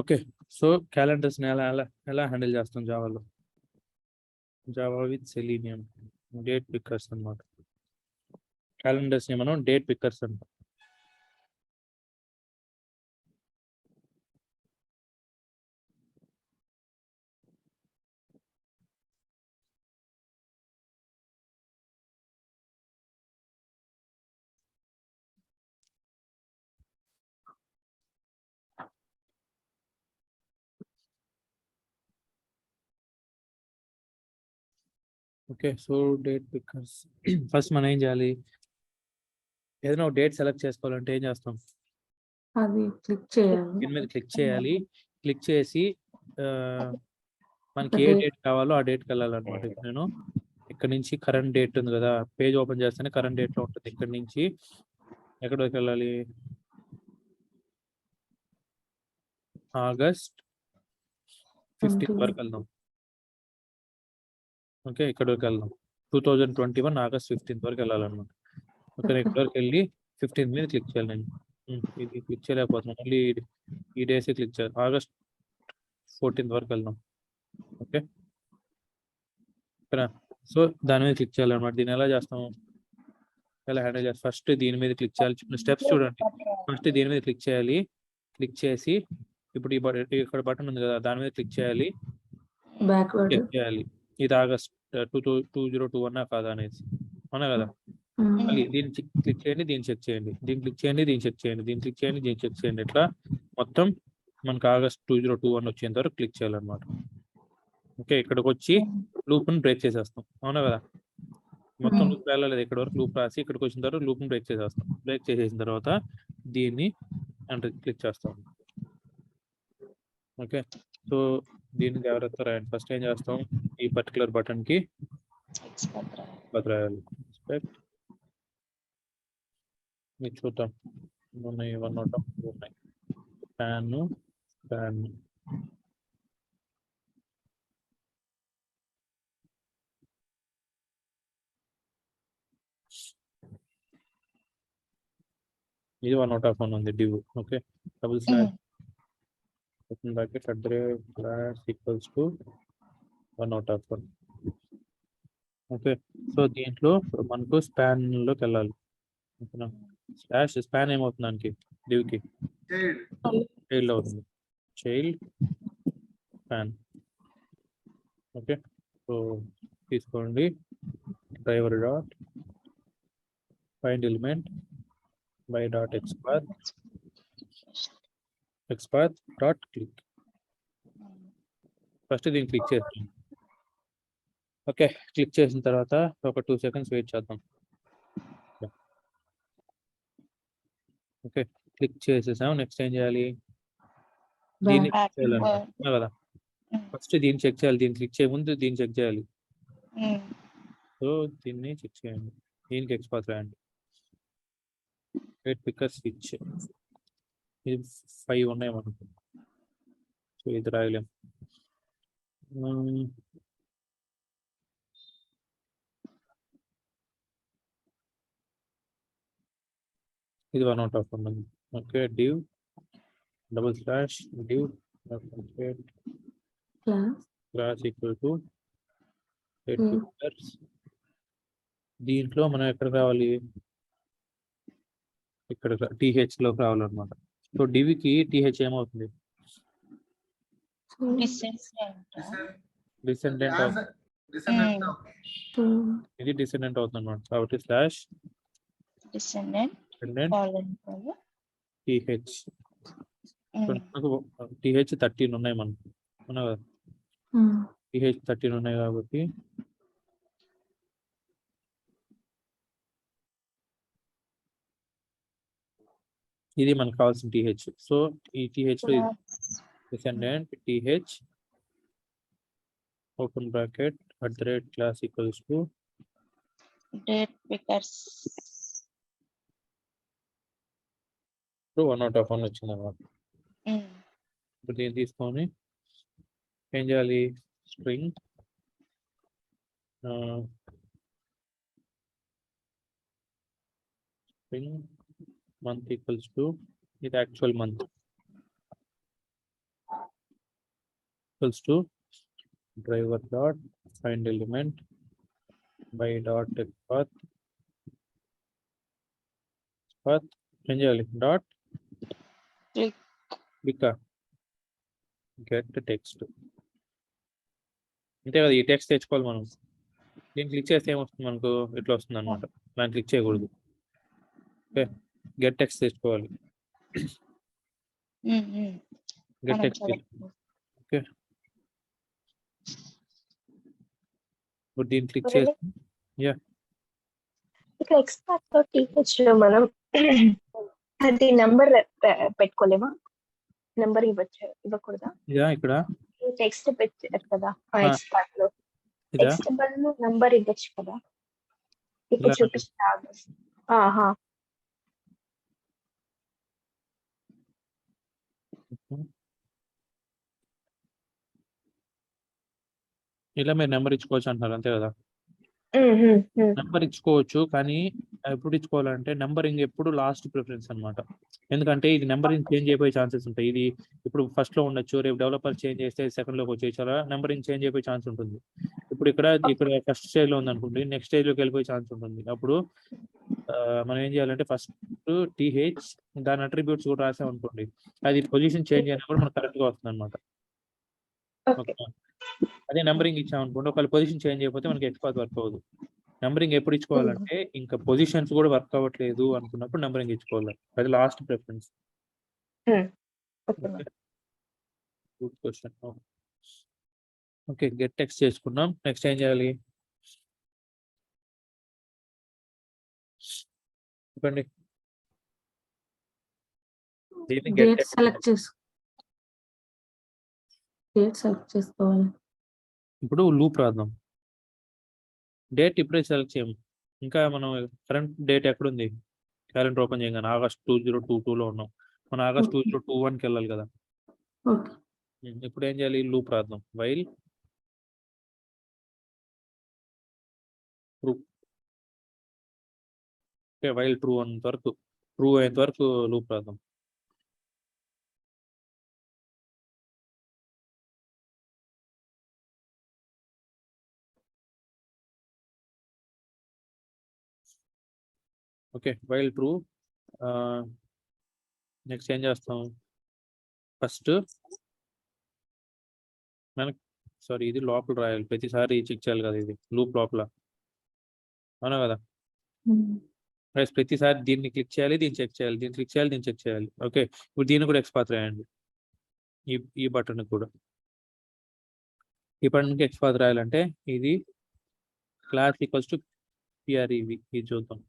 Okay, so క్యాలెండర్స్ని ఎలా హ్యాండిల్ చేస్తాం జావాలో? Java with Selenium date pickers అన్నమాట. క్యాలెండర్స్ని మనం డేట్ పిక్కర్స్ అంటాం. Okay, so date pickers first మనం ఏం చేయాలి? ఏదైనా ఒక డేట్ సెలెక్ట్ చేసుకోవాలంటే ఏం చేస్తాం? అది క్లిక్ చేయాలి. దీని మీద క్లిక్ చేయాలి. క్లిక్ చేసి మనకి ఏ Date. డేట్ కావాలో ఆ డేట్కి వెళ్ళాలన్నమాట. ఇప్పుడు నేను ఇక్కడ నుంచి కరెంట్ డేట్ ఉంది కదా, పేజ్ ఓపెన్ చేస్తేనే కరెంట్ డేట్లో ఉంటుంది. ఇక్కడ నుంచి ఎక్కడి వరకు వెళ్ళాలి? ఆగస్ట్ 15 వరకు వెళ్దాం. ఓకే, ఇక్కడ వరకు వెళ్దాం. 2021 ఆగస్ట్ 15 వరకు వెళ్ళాలన్నమాట. ఓకే, ఇక్కడ వరకు వెళ్ళి 15 మీద క్లిక్ చేయాలి. నేను ఇది క్లిక్ చేయలేకపోతున్నాను, మళ్ళీ ఈ డేస్ క్లిక్ చేయాలి. ఆగస్ట్ 14 వరకు వెళ్దాం. ఓకే, సో దాని మీద క్లిక్ చేయాలన్నమాట. దీన్ని ఎలా చేస్తాం, ఎలా హ్యాండిల్ చేస్తాం? ఫస్ట్ దీని మీద క్లిక్ చేయాలి. స్టెప్స్ చూడండి. ఫస్ట్ దీని మీద క్లిక్ చేయాలి. క్లిక్ చేసి ఇప్పుడు ఇక్కడ బటన్ ఉంది కదా, దాని మీద క్లిక్ చేయాలి. బ్యాక్వర్డ్ క్లిక్ చేయాలి. ఇది ఆగస్ట్ 2021 కాదా అనేది, అవునా కదా? మళ్ళీ దీన్ని క్లిక్ చేయండి, దీన్ని చెక్ చేయండి, దీన్ని క్లిక్ చేయండి, దీన్ని చెక్ చేయండి, దీన్ని క్లిక్ చేయండి, దీన్ని చెక్ చేయండి. ఇట్లా మొత్తం మనకు ఆగస్ట్ 2021 వచ్చేంత వరకు క్లిక్ చేయాలన్నమాట. ఓకే, ఇక్కడికి వచ్చి లూప్ని బ్రేక్ చేసేస్తాం, అవునా కదా? మొత్తం లూప్ వెళ్ళలేదు, ఇక్కడ వరకు లూప్ రాసి ఇక్కడికి వచ్చిన తర్వాత లూప్ని బ్రేక్ చేసేస్తాం. బ్రేక్ చేసేసిన తర్వాత దీన్ని అంటే క్లిక్ చేస్తాం. ఓకే, సో దీన్ని జాగ్రత్త రాయండి. ఫస్ట్ ఏం చేస్తాం, ఈ పర్టికులర్ బటన్కి రాయాలి. మీరు చూద్దాం, ఉన్నాయి 1 out of 2 ఉన్నాయి. ప్యాన్ ఇది 1 out of 1 ఉంది. div. Okay, double slash open bracket / equals to 1 out of 1. Okay, so దీంట్లో మనకు స్పాన్ లోకి వెళ్ళాలి. ఓకేనా? స్పాన్ ఏమవుతుంది దానికి, డివ్కి చైల్డ్ అవుతుంది. Child span. ఓకే, సో తీసుకోండి, driver dot find element by dot xpath dot click. First దీన్ని క్లిక్ చేస్తాం. ఓకే, క్లిక్ చేసిన తర్వాత ఒక 2 seconds వెయిట్ చేద్దాం. ఓకే, క్లిక్ చేసేసాం. నెక్స్ట్ ఏం చేయాలి, దీన్ని చెక్ చేయాలనుకుంటున్నా కదా. ఫస్ట్ దీన్ని చెక్ చేయాలి. దీన్ని క్లిక్ చేయ ముందు దీన్ని చెక్ చేయాలి. సో దీన్ని చెక్ చేయండి. దీనికి ఎక్స్ పాత్ రాయండి. వెయిట్ పికర్ స్విచ్ ఇది 5 ఉన్నాయి మనకు. సో ఇది రాయలేం. ఇది 1 out of 1. Okay, div double slash div class equal to దీంట్లో మనం ఎక్కడ రావాలి, ఇక్కడ టీహెచ్ లో రావాలన్నమాట. సో డివికి టీహెచ్ ఏమవుతుంది, డిసెండెంట్ ఆఫ్, ఇది డిసెండెంట్ అవుతుంది అనమాట. కాబట్టి స్లాష్ descendant టీహెచ్. టీహెచ్ 13 ఉన్నాయి మనకు, అవునా కదా? టీహెచ్ 13 ఉన్నాయి కాబట్టి ఇది మనకు కావాల్సిన టీహెచ్. సో ఈ టీహెచ్ లో descendant TH open bracket @ class equals to date pickers 1 out of 1 వచ్చింది అనమాట. ఇప్పుడు దీన్ని తీసుకొని ఏం చేయాలి, స్ట్రింగ్ మంత్ ఈక్వల్స్ టు, ఇది actual month equals to driver dot find element by dot path ఏం చేయాలి, డాట్ గెట్ టెక్స్ట్. అంతే కదా, ఈ టెక్స్ట్ తెచ్చుకోవాలి మనం. దీన్ని క్లిక్ చేస్తే ఏమొస్తుంది మనకు, ఇట్లా వస్తుంది అనమాట. దాన్ని క్లిక్ చేయకూడదు. ఓకే, గెట్ టెక్స్ట్ తెచ్చుకోవాలి. Get text. ఓకే, ఇప్పుడు దీన్ని క్లిక్ చేసి ఇక్కడ ఎక్స్ట్రాక్ట్ తో టీచ్ మనం అది నంబర్ పెట్టుకోలేమా, నంబర్ ఇవ్వకూడదా? ఇక్కడ టెక్స్ట్ పెట్టారు కదా ఎక్స్ట్రాక్ట్ లో, టెక్స్ట్ బదులు నంబర్ ఇవ్వచ్చు కదా. ఇప్పుడు చూపిస్తా. ఇలా మీరు నెంబర్ ఇచ్చుకోవచ్చు అంటున్నారు, అంతే కదా? నెంబర్ ఇచ్చుకోవచ్చు, కానీ ఎప్పుడు ఇచ్చుకోవాలంటే నెంబరింగ్ ఎప్పుడు లాస్ట్ ప్రిఫరెన్స్ అనమాట. ఎందుకంటే ఇది నెంబరింగ్ చేంజ్ అయిపోయే ఛాన్సెస్ ఉంటాయి. ఇది ఇప్పుడు ఫస్ట్ లో ఉండొచ్చు, రేపు డెవలపర్ చేంజ్ చేస్తే సెకండ్ లోకి వచ్చేసి అలా నెంబరింగ్ చేంజ్ అయిపోయే ఛాన్స్ ఉంటుంది. ఇప్పుడు ఇక్కడ ఫస్ట్ స్టేజ్ లో ఉంది అనుకోండి, నెక్స్ట్ స్టేజ్ లోకి వెళ్ళిపోయే ఛాన్స్ ఉంటుంది. అప్పుడు మనం ఏం చేయాలంటే ఫస్ట్ టీహెచ్ దాని అట్రిబ్యూట్స్ కూడా రాసాం అనుకోండి, అది పొజిషన్ చేంజ్ అయినా కూడా మనకు కరెక్ట్ గా వస్తుంది అనమాట. అదే నెంబరింగ్ ఇచ్చాం అనుకోండి, ఒకవేళ పొజిషన్ చేంజ్ అయిపోతే మనకి ఎక్స్పాత్ వర్క్ అవ్వదు. నెంబరింగ్ ఎప్పుడు ఇచ్చుకోవాలంటే ఇంకా పొజిషన్స్ కూడా వర్క్ అవ్వట్లేదు అనుకున్నప్పుడు నెంబరింగ్ ఇచ్చుకోవాలి. అది last preference. Good question. Okay, get text చేసుకున్నాం. నెక్స్ట్ ఏం చేయాలి చెప్పండి. డేట్ సెలెక్ట్ చేసుకోవాలి. ఇప్పుడు లూప్ రాద్దాం. డేట్ ఇప్పుడే సెలెక్ట్ చేయము, ఇంకా మనం కరెంట్ డేట్ ఎక్కడుంది, క్యాలెండర్ ఓపెన్ చేయగానే ఆగస్ట్ 2022లో ఉన్నాం. మనం ఆగస్ట్ 2021కి వెళ్ళాలి కదా. ఇప్పుడు ఏం చేయాలి, లూప్ రాద్దాం. While true. Okay, while true అయ్యేంత వరకు లూప్ రాద్దాం. Okay, while true. నెక్స్ట్ ఏం చేస్తాం, ఫస్ట్ మనకి ఇది లోపల రాయాలి, ప్రతిసారి చెక్ చేయాలి కదా, ఇది లూప్ లోపల, అవునా కదా? ప్రతిసారి దీన్ని క్లిక్ చేయాలి, దీన్ని చెక్ చేయాలి, దీన్ని క్లిక్ చేయాలి, దీన్ని చెక్ చేయాలి. ఓకే, ఇప్పుడు దీన్ని కూడా ఎక్స్పాత్ రాయండి. ఈ బటన్ కూడా ఈ బటన్కి ఎక్స్పాత్ రాయాలంటే ఇది క్లాస్ ఈక్వల్స్ టు PREV. ఇది చూద్దాం.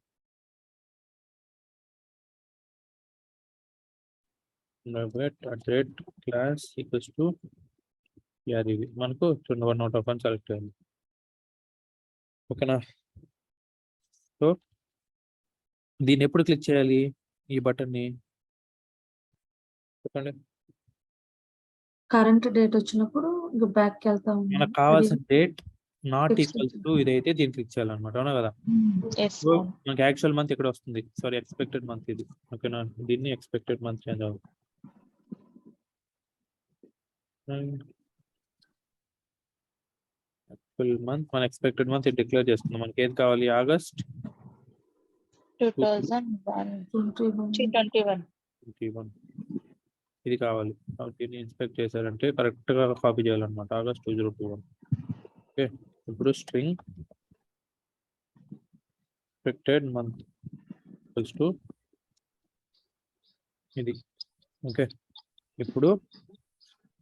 Class equals to PREV. మనకు 1 out of 1 సెలెక్ట్ అయింది. ఓకేనా? సో దీన్ని ఎప్పుడు క్లిక్ చేయాలి ఈ బటన్ ని చెప్పండి. కరెంట్ డేట్ వచ్చినప్పుడు ఇంకా బ్యాక్ వెళ్తా మనకు కావాల్సిన date not Text equals to ఇదైతే దీన్ని క్లిక్ చేయాలన్నమాట, అవునా కదా? ఎస్ సో మనకి యాక్చువల్ మంత్ ఇక్కడ వస్తుంది, సారీ ఎక్స్పెక్టెడ్ మంత్ ఇది, ఓకేనా? దీన్ని ఎక్స్పెక్టెడ్ మంత్ చేంజ్ అవ్వాలి. యాక్చువల్ మంత్ మన ఎక్స్పెక్టెడ్ మంత్ డిక్లేర్ చేసుకుందాం. మనకి ఏది కావాలి? ఆగస్ట్ 2001 2021 21 ఇది కావాలి. దీన్ని ఇన్స్పెక్ట్ చేశారంటే కరెక్ట్ గా కాపీ చేయాలన్నమాట, ఆగస్ట్ 2021. ఓకే, ఇప్పుడు string expected month equals to ఇది. ఓకే, ఇప్పుడు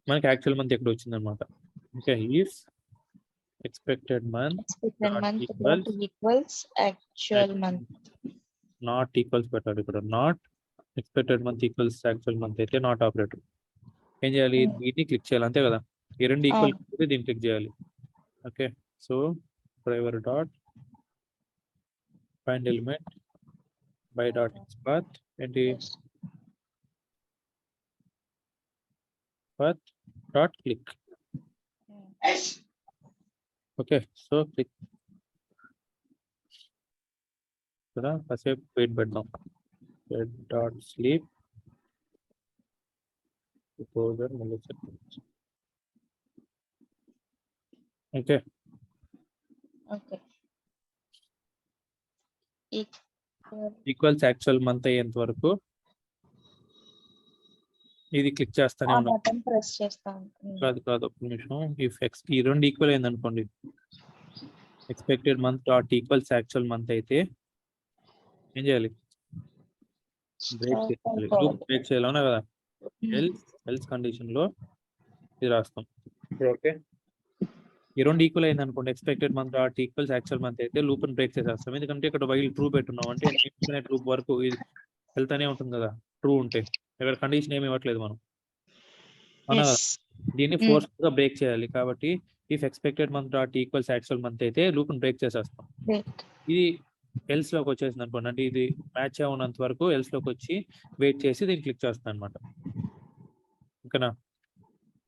మనకి యాక్చువల్ మంత్ ఎక్కడ వచ్చింది అనమాట. Okay, if expected month equals actual month, not equals పెట్టాలి ఇక్కడ. Not expected month equals actual month అయితే నాట్ ఆపరేటర్. ఏం చేయాలి? దీన్ని క్లిక్ చేయాలి, అంతే కదా? ఈ రెండు ఈక్వల్ దీన్ని క్లిక్ చేయాలి. Okay, so driver dot find element by dot path ఏంటి path dot click. Okay, so click కదా, కాసేపు వెయిట్ పెడదాం. Dot sleep okay okay equals actual month అయ్యేంత వరకు ఇది క్లిక్ చేస్తానే ఉన్నాం. బటన్ ప్రెస్ చేస్తాం. కాదు ఒక నిమిషం. ఇఫ్ ఈ రెండు ఈక్వల్ అయింది అనుకోండి, expected month dot equals actual month అయితే ఏం చేయాలి? బ్రేక్ చేయాలి, బ్రేక్ చేయాలి, అవునా కదా? ఎల్స్ కండిషన్ లో ఇది రాస్తాం. ఓకే, ఈ రెండు ఈక్వల్ అయింది అనుకోండి, expected month dot equals actual month అయితే లూప్ ని బ్రేక్ చేసేస్తాం. ఎందుకంటే ఇక్కడ వైల్ ట్రూ పెట్టున్నాం అంటే ఇన్ఫినిట్ లూప్ వరకు ఇది వెళ్తానే ఉంటుంది కదా, ట్రూ ఉంటే. ఇక్కడ కండిషన్ ఏమి ఇవ్వట్లేదు మనం, అవునా కదా? దీన్ని ఫోర్స్ గా బ్రేక్ చేయాలి. కాబట్టి if expected month dot equals actual month అయితే లూప్ ని బ్రేక్ చేసేస్తాం. ఇది ఎల్స్ లోకి వచ్చేసింది అనుకోండి, అంటే ఇది మ్యాచ్ అవునంత వరకు ఎల్స్ లోకి వచ్చి వెయిట్ చేసి దీన్ని క్లిక్ చేస్తాను అనమాట. ఓకేనా?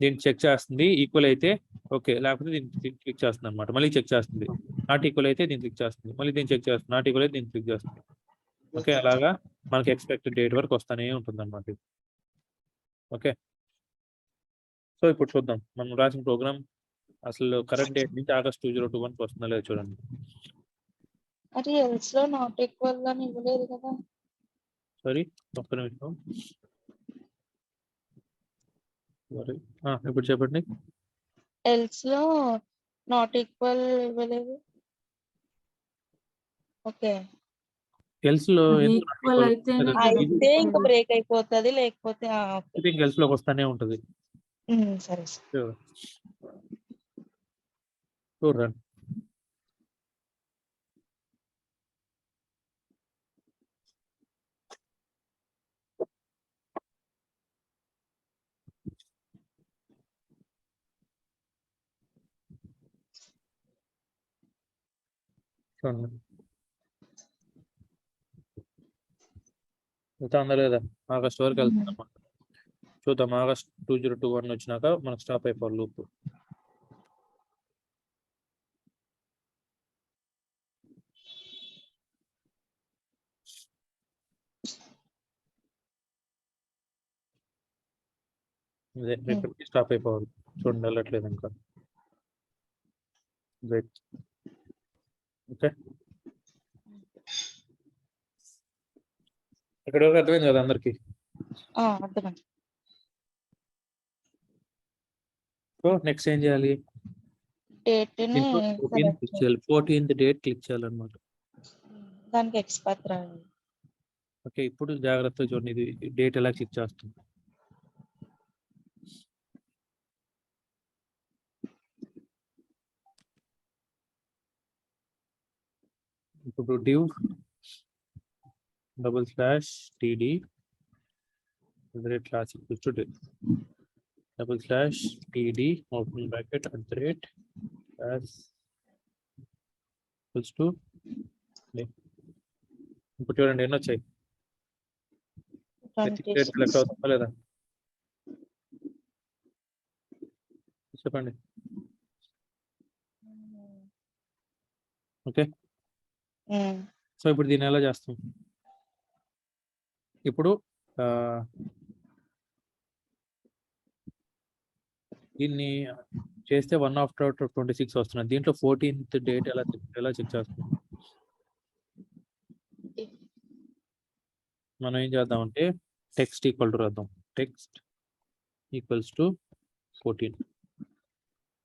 దీన్ని చెక్ చేస్తుంది, ఈక్వల్ అయితే ఓకే, లేకపోతే దీన్ని క్లిక్ చేస్తుంది అనమాట. మళ్ళీ చెక్ చేస్తుంది, నాట్ ఈక్వల్ అయితే దీన్ని క్లిక్ చేస్తుంది, మళ్ళీ దీన్ని చెక్ చేస్తుంది, నాట్ ఈక్వల్ అయితే దీన్ని క్లిక్ చేస్తుంది. ఓకే, అలాగా మనకి ఎక్స్పెక్టెడ్ డేట్ వరకు వస్తానే ఉంటుంది అనమాట. ఓకే, సో ఇప్పుడు చూద్దాం మనం రాసిన ప్రోగ్రామ్ అసలు కరెక్ట్ డేట్ నుంచి ఆగస్ట్ 2021 వస్తుందా లేదా చూడండి. అది ఎల్స్ లో నాట్ ఈక్వల్ అని ఇవ్వలేదు కదా. సారీ, ఒక్క నిమిషం. ఇప్పుడు చెప్పండి. ఎల్స్ లో నాట్ ఈక్వల్ ఇవ్వలేదు. ఓకే, ఎల్స్ లో ఈక్వల్ అయితేనే అయితే ఇంకా బ్రేక్ అయిపోతుంది, లేకపోతే ఎల్స్ లోకి వస్తానే ఉంటది. సరే చూడండి. వెళ్తా లేదా? ఆగస్ట్ వరకు వెళ్తుంది అన్నమాట. చూద్దాం, ఆగస్ట్ 2021 వచ్చినాక మనకు స్టాప్ అయిపోవాలి లూప్. అదే ఎక్కడికి స్టాప్ అయిపోవాలి. చూడండి, వెళ్ళట్లేదు ఇంకా. బ్రేక్. ఓకే, ఇక్కడ వరకు అర్థమైంది కదా అందరికి? అర్థమైంది. సో నెక్స్ట్ ఏం చేయాలి? డేట్ ని 14th డేట్ క్లిక్ చేయాలన్నమాట. దానికి ఎక్స్పర్ట్ రాయాలి. ఓకే, ఇప్పుడు జాగ్రత్తగా చూడండి, ఇది డేట్ ఎలా క్లిక్ చేస్తుంది. ఇప్పుడు div /td class equals to /td open bracket class equals to ఇప్పుడు చూడండి ఎన్ని వచ్చాయి, 26. సెలెక్ట్ అవుతుందా లేదా చెప్పండి. ఓకే, సో ఇప్పుడు దీన్ని ఎలా చేస్తాం? ఇప్పుడు దీన్ని చేస్తే 1/26 వస్తున్నది. దీంట్లో 14th డేట్ ఎలా చెక్ చేస్తాం? మనం ఏం చేద్దామంటే టెక్స్ట్ ఈక్వల్ టు రాద్దాం. Text equals to 14.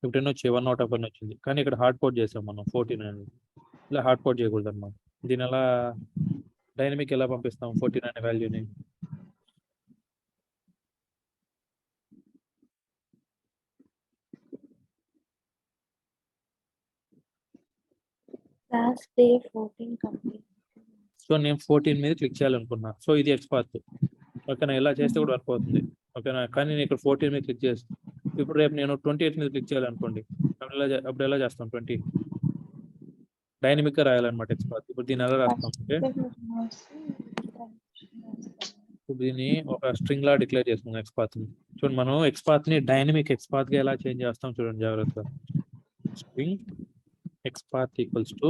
ఇప్పుడు ఎన్ని వచ్చాయి? 1/1 వచ్చింది. కానీ ఇక్కడ హార్డ్ కోడ్ చేసాం మనం 14 అనేది. ఇలా హార్డ్ కోడ్ చేయకూడదు అన్నమాట. దీని ఎలా డైనమిక్ ఎలా పంపిస్తాం 14 అనే వాల్యూని? Last day 14 complete. సో నేను 14 మీద క్లిక్ చేయాలనుకున్నా. సో ఇది ఎక్స్పాత్. ఓకేనా, ఇలా చేస్తే కూడా వర్క్ అవుతుంది. ఓకేనా, కానీ నేను ఇక్కడ 14 మీద క్లిక్ చేస్తాను. ఇప్పుడు రేపు నేను 28 మీద క్లిక్ చేయాలనుకోండి, అప్పుడు ఎలా చేస్తాం? 20 డైనమిక్ గా రాయాలన్నమాట ఎక్స్పాత్. ఇప్పుడు దీన్ని ఎలా రాస్తాం అంటే ఇప్పుడు దీన్ని ఒక స్ట్రింగ్ లా డిక్లేర్ చేసుకుందాం ఎక్స్పాత్ ని. చూడండి, మనం ఎక్స్పాత్ ని డైనమిక్ ఎక్స్పాత్ గా ఎలా చేంజ్ చేస్తాం చూడండి జాగ్రత్తగా. String XPath equals to,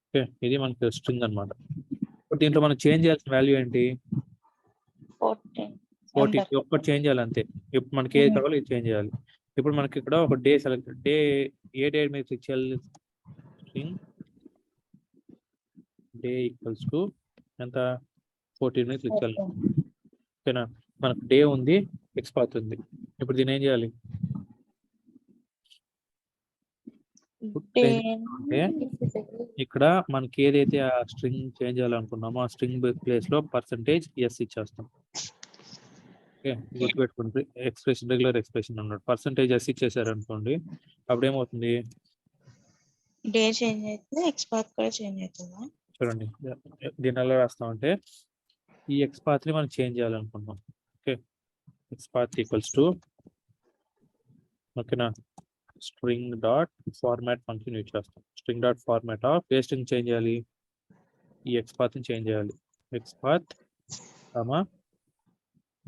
okay, ఇది మనకి స్ట్రింగ్ అన్నమాట. ఇప్పుడు దీంట్లో మనం చేంజ్ చేయాల్సిన వాల్యూ ఏంటి? 14 ఒక్కటి చేంజ్ చేయాలి అంతే. ఇప్పుడు మనకి ఏది కావాలో ఇది చేంజ్ చేయాలి. ఇప్పుడు మనకి ఇక్కడ ఒక డే సెలెక్ట్, డే ఏ డే మీద క్లిక్ చేయాలి? స్ట్రింగ్ డే ఈక్వల్స్ టు ఎంత? 14 మీద క్లిక్ చేయాలి. ఓకేనా, మనకు డే ఉంది, ఎక్స్పాత్ ఉంది. ఇప్పుడు దీన్ని ఏం చేయాలి? ఇక్కడ మనకి ఏదైతే ఆ స్ట్రింగ్ చేంజ్ చేయాలనుకున్నామో ఆ స్ట్రింగ్ ప్లేస్ లో %s ఇచ్చేస్తాం. ఓకే, గుర్తుపెట్టుకోండి, ఎక్స్ప్రెషన్ రెగ్యులర్ ఎక్స్ప్రెషన్ అన్నాడు. %s ఇచ్చేసారు అనుకోండి, అప్పుడు ఏమవుతుంది? డే చేంజ్ అయితే ఎక్స్పాత్ కూడా చేంజ్ అవుతుందా? చూడండి, దీన్ని ఎలా రాస్తామంటే ఈ ఎక్స్పాత్ ని మనం చేంజ్ చేయాలనుకుంటున్నాం. ఓకే, ఎక్స్పాత్ ఈక్వల్స్ టు, ఓకేనా, string dot format function use చేస్తాం. String dot format of a string change చేయాలి? ఈ ఎక్స్పాత్ ని చేంజ్ చేయాలి. ఎక్స్పాత్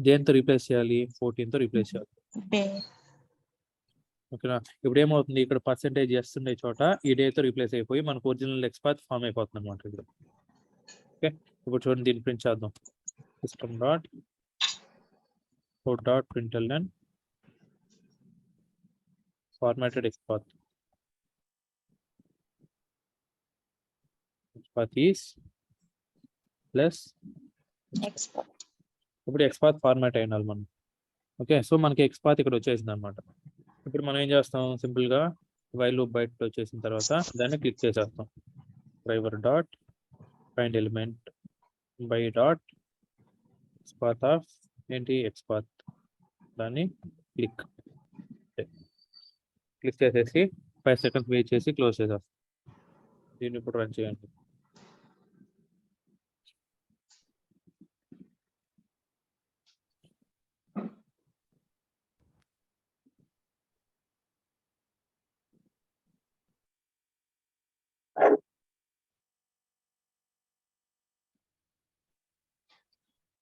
దేంతో రీప్లేస్ చేయాలి? 14 తో రీప్లేస్ చేయాలి. ఓకేనా, ఇప్పుడు ఏమవుతుంది? ఇక్కడ % ఉండే చోట ఈ డేతో రీప్లేస్ అయిపోయి మనకు ఒరిజినల్ ఎక్స్పాత్ ఫామ్ అయిపోతుంది అనమాట ఇక్కడ. ఓకే, ఇప్పుడు చూడండి, దీన్ని ప్రింట్ చేద్దాం. System dot out dot println formatted XPath is plus XPath. ఇప్పుడు ఎక్స్పాత్ ఫార్మాట్ అయినాలి మనం. ఓకే, సో మనకి ఎక్స్పాత్ ఇక్కడ వచ్చేసింది అనమాట. ఇప్పుడు మనం ఏం చేస్తాం? సింపుల్ గా వైల్ లూప్ బయట వచ్చేసిన తర్వాత దాన్ని క్లిక్ చేసేస్తాం. Driver dot find element by dot XPath of ఏంటి? ఎక్స్పాత్. దాన్ని క్లిక్ చేసేసి 5 seconds వెయిట్ చేసి క్లోజ్ చేసేస్తాం. దీన్ని ఇప్పుడు రన్ చేయండి.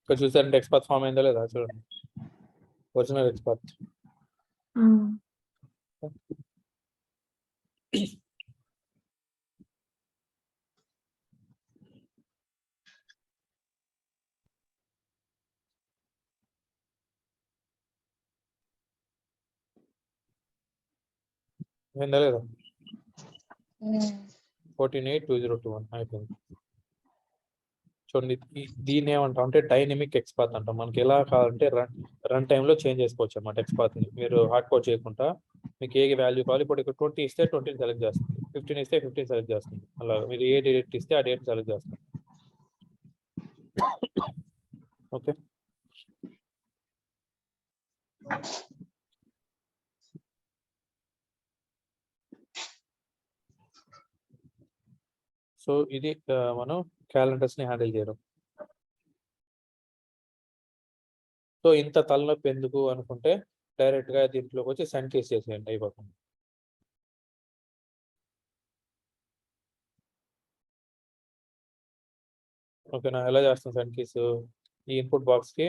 ఇక్కడ చూసారంటే ఎక్స్పాత్ ఫామ్ అయిందా లేదా? చూడండి, ఒరిజినల్ ఎక్స్పాత్. అయిందా లేదా? 14/8/2021 అయిపోయింది. చూడండి, దీన్ని ఏమంటాం అంటే డైనమిక్ ఎక్స్పాత్ అంటాం. మనకి ఎలా కావాలంటే రన్ టైంలో చేంజ్ చేసుకోవచ్చు అన్నమాట ఎక్స్పాత్ ని. మీరు హార్డ్ కోడ్ చేయకుండా మీకు ఏ వాల్యూ కావాలి. ఇప్పుడు ఇక్కడ 20 ఇస్తే 20 సెలెక్ట్ చేస్తుంది, 15 ఇస్తే 15 సెలెక్ట్ చేస్తుంది. అలా మీరు ఏ డేట్ ఇస్తే ఆ డేట్ సెలెక్ట్ చేస్తుంది. ఓకే, సో ఇది మనం క్యాలెండర్స్ ని హ్యాండిల్ చేయడం. సో ఇంత తలనొప్పి ఎందుకు అనుకుంటే డైరెక్ట్ గా దీంట్లోకి వచ్చి సెండ్ చేసేసేయండి, అయిపోతుంది. ఓకేనా? ఎలా చేస్తాం సెండ్ కీస్? ఈ ఇన్పుట్ బాక్స్కి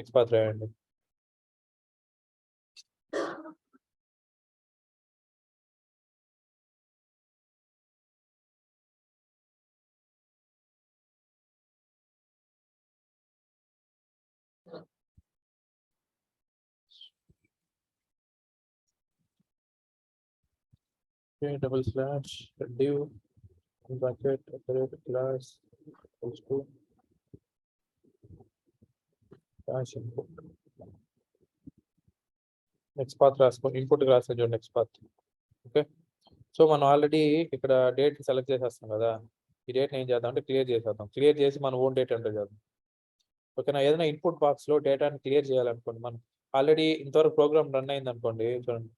XPath రాయండి. Double slash div bracket class equals to dash input. XPath రాసుకో, ఇన్పుట్ రాసుకో చూడండి XPath. ఓకే, సో మనం ఆల్రెడీ ఇక్కడ డేట్ సెలెక్ట్ చేసేస్తాం కదా. ఈ డేట్ ఏం చేద్దాం అంటే క్లియర్ చేసేద్దాం. క్లియర్ చేసి మన ఓన్ డేట్ ఎంటర్ చేద్దాం. ఓకేనా? ఏదైనా ఇన్పుట్ బాక్స్లో డేటాని క్లియర్ చేయాలనుకోండి, మనం ఆల్రెడీ ఇంతవరకు ప్రోగ్రామ్ రన్ అయింది అనుకోండి. చూడండి,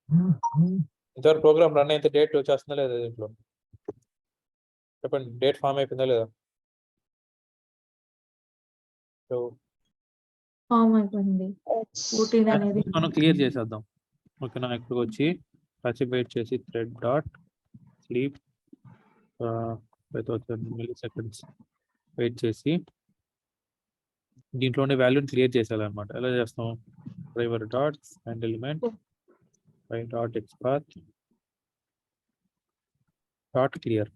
ఇంతవరకు ప్రోగ్రామ్ రన్ అయితే డేట్ వచ్చేస్తుందా లేదా దీంట్లో? చెప్పండి, డేట్ ఫామ్ అయిపోయిందా లేదా? సో ఫామ్ అయిపోయింది. 14 అనేది మనం క్లియర్ చేసేద్దాం. ఓకేనా? ఇక్కడికి వచ్చి వెయిట్ చేసి thread dot sleep 5000 milliseconds wait చేసి దీంట్లో ఉండే వాల్యూని క్లియర్ చేసేయాలన్నమాట. ఎలా చేస్తాం? Driver dot and element dot XPath dot clear.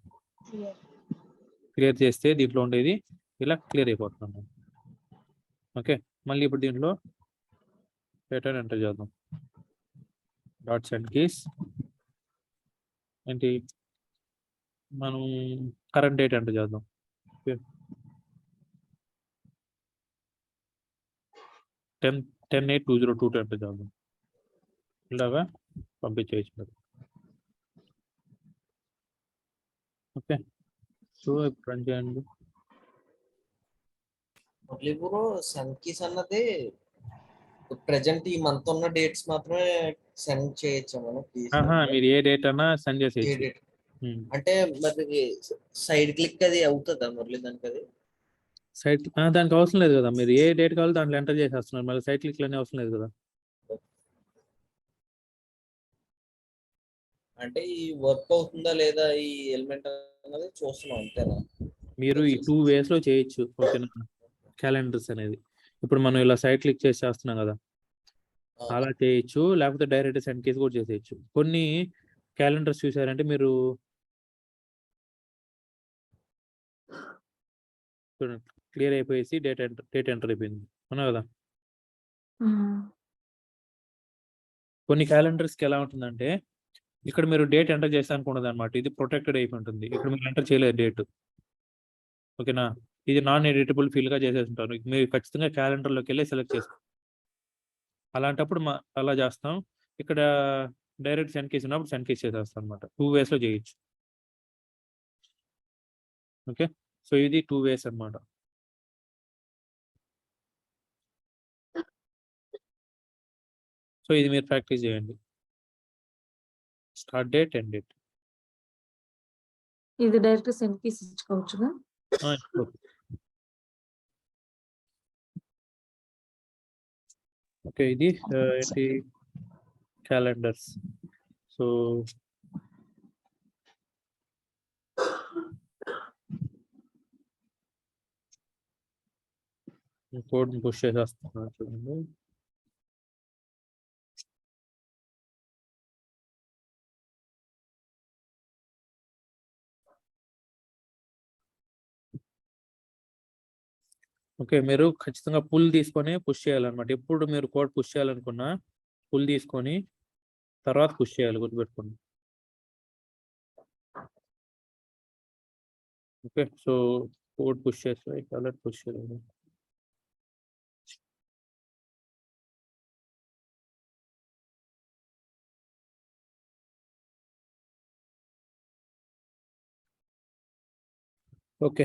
Clear చేస్తే దీంట్లో ఉండేది ఇలా క్లియర్ అయిపోతుంది. ఓకే, మళ్ళీ ఇప్పుడు దీంట్లో డేటాని ఎంటర్ చేద్దాం. డాట్ సెండ్ కీస్ ఏంటి, మనం కరెంట్ డేట్ ఎంటర్ చేద్దాం. ఓకే, 10/8/2022 ఎంటర్ చేద్దాం. ఇలాగా పంపించేయచ్చు. ఓకే, సో ఇప్పుడు రన్ చేయండి. బ్రో సెండ్ కీస్ అన్నది ప్రెజెంట్ ఈ మంత్ ఉన్న డేట్స్ మాత్రమే సెండ్ చేయొచ్చు మనం. మీరు ఏ డేట్ అన్నా సెండ్ ఏ చేసేయచ్చు. డేట్ అంటే మరి సైడ్ క్లిక్ అది అవుతుందా మురళి దానికి? అది సైట్ దానికి అవసరం లేదు కదా. మీరు ఏ డేట్ కావాలో దాంట్లో ఎంటర్ చేసేస్తున్నారు. మళ్ళీ సైట్ క్లిక్ అనే అవసరం లేదు కదా. అంటే ఈ వర్క్ అవుతుందా లేదా ఈ ఎలిమెంట్ అన్నది చూస్తున్నాం అంతేనా? మీరు ఈ 2 ways లో చేయొచ్చు. ఓకేనా? క్యాలెండర్స్ అనేది ఇప్పుడు మనం ఇలా సైట్ క్లిక్ చేసి చేస్తున్నాం కదా, అలా చేయొచ్చు. లేకపోతే డైరెక్ట్ సెండ్ కేస్ కూడా చేసేయచ్చు. కొన్ని క్యాలెండర్స్ చూసారంటే మీరు చూడండి, క్లియర్ అయిపోయేసి డేట్ ఎంటర్ అయిపోయింది అవునా కదా. కొన్ని క్యాలెండర్స్కి ఎలా ఉంటుందంటే ఇక్కడ మీరు డేట్ ఎంటర్ చేస్తానికి ఉండదు అనమాట. ఇది ప్రొటెక్టెడ్ అయిపోయి ఉంటుంది. ఇక్కడ మీరు ఎంటర్ చేయలేదు డేట్. ఓకేనా? ఇది నాన్ ఎడిటబుల్ ఫీల్డ్గా చేసేస్తుంటారు. మీరు ఖచ్చితంగా క్యాలెండర్లోకి వెళ్ళి సెలెక్ట్ చేసుకో. అలాంటప్పుడు అలా చేస్తాం. ఇక్కడ డైరెక్ట్ సెండ్ కేస్ ఉన్నప్పుడు సెండ్ కేస్ చేసేస్తాం అనమాట. 2 ways లో చేయొచ్చు. ఓకే, సో ఇది 2 ways అనమాట. సో ఇది మీరు ప్రాక్టీస్ చేయండి. Start date, end date. ఇది డైరెక్ట్ సెండ్ కీస్ ఇచ్చుకోవచ్చుగా. ఓకే, ఇది ఏంటి క్యాలెండర్స్. సో కోడ్ని పుష్ చేసేస్తున్నాను చూడండి. ఓకే, మీరు ఖచ్చితంగా పుల్ తీసుకొని పుష్ చేయాలన్నమాట. ఎప్పుడు మీరు కోడ్ పుష్ చేయాలనుకున్నా పుల్ తీసుకొని తర్వాత పుష్ చేయాలి, గుర్తుపెట్టుకోండి. ఓకే, సో కోడ్ పుష్ చేస్తే కలర్ పుష్ చేయాలి. ఓకే,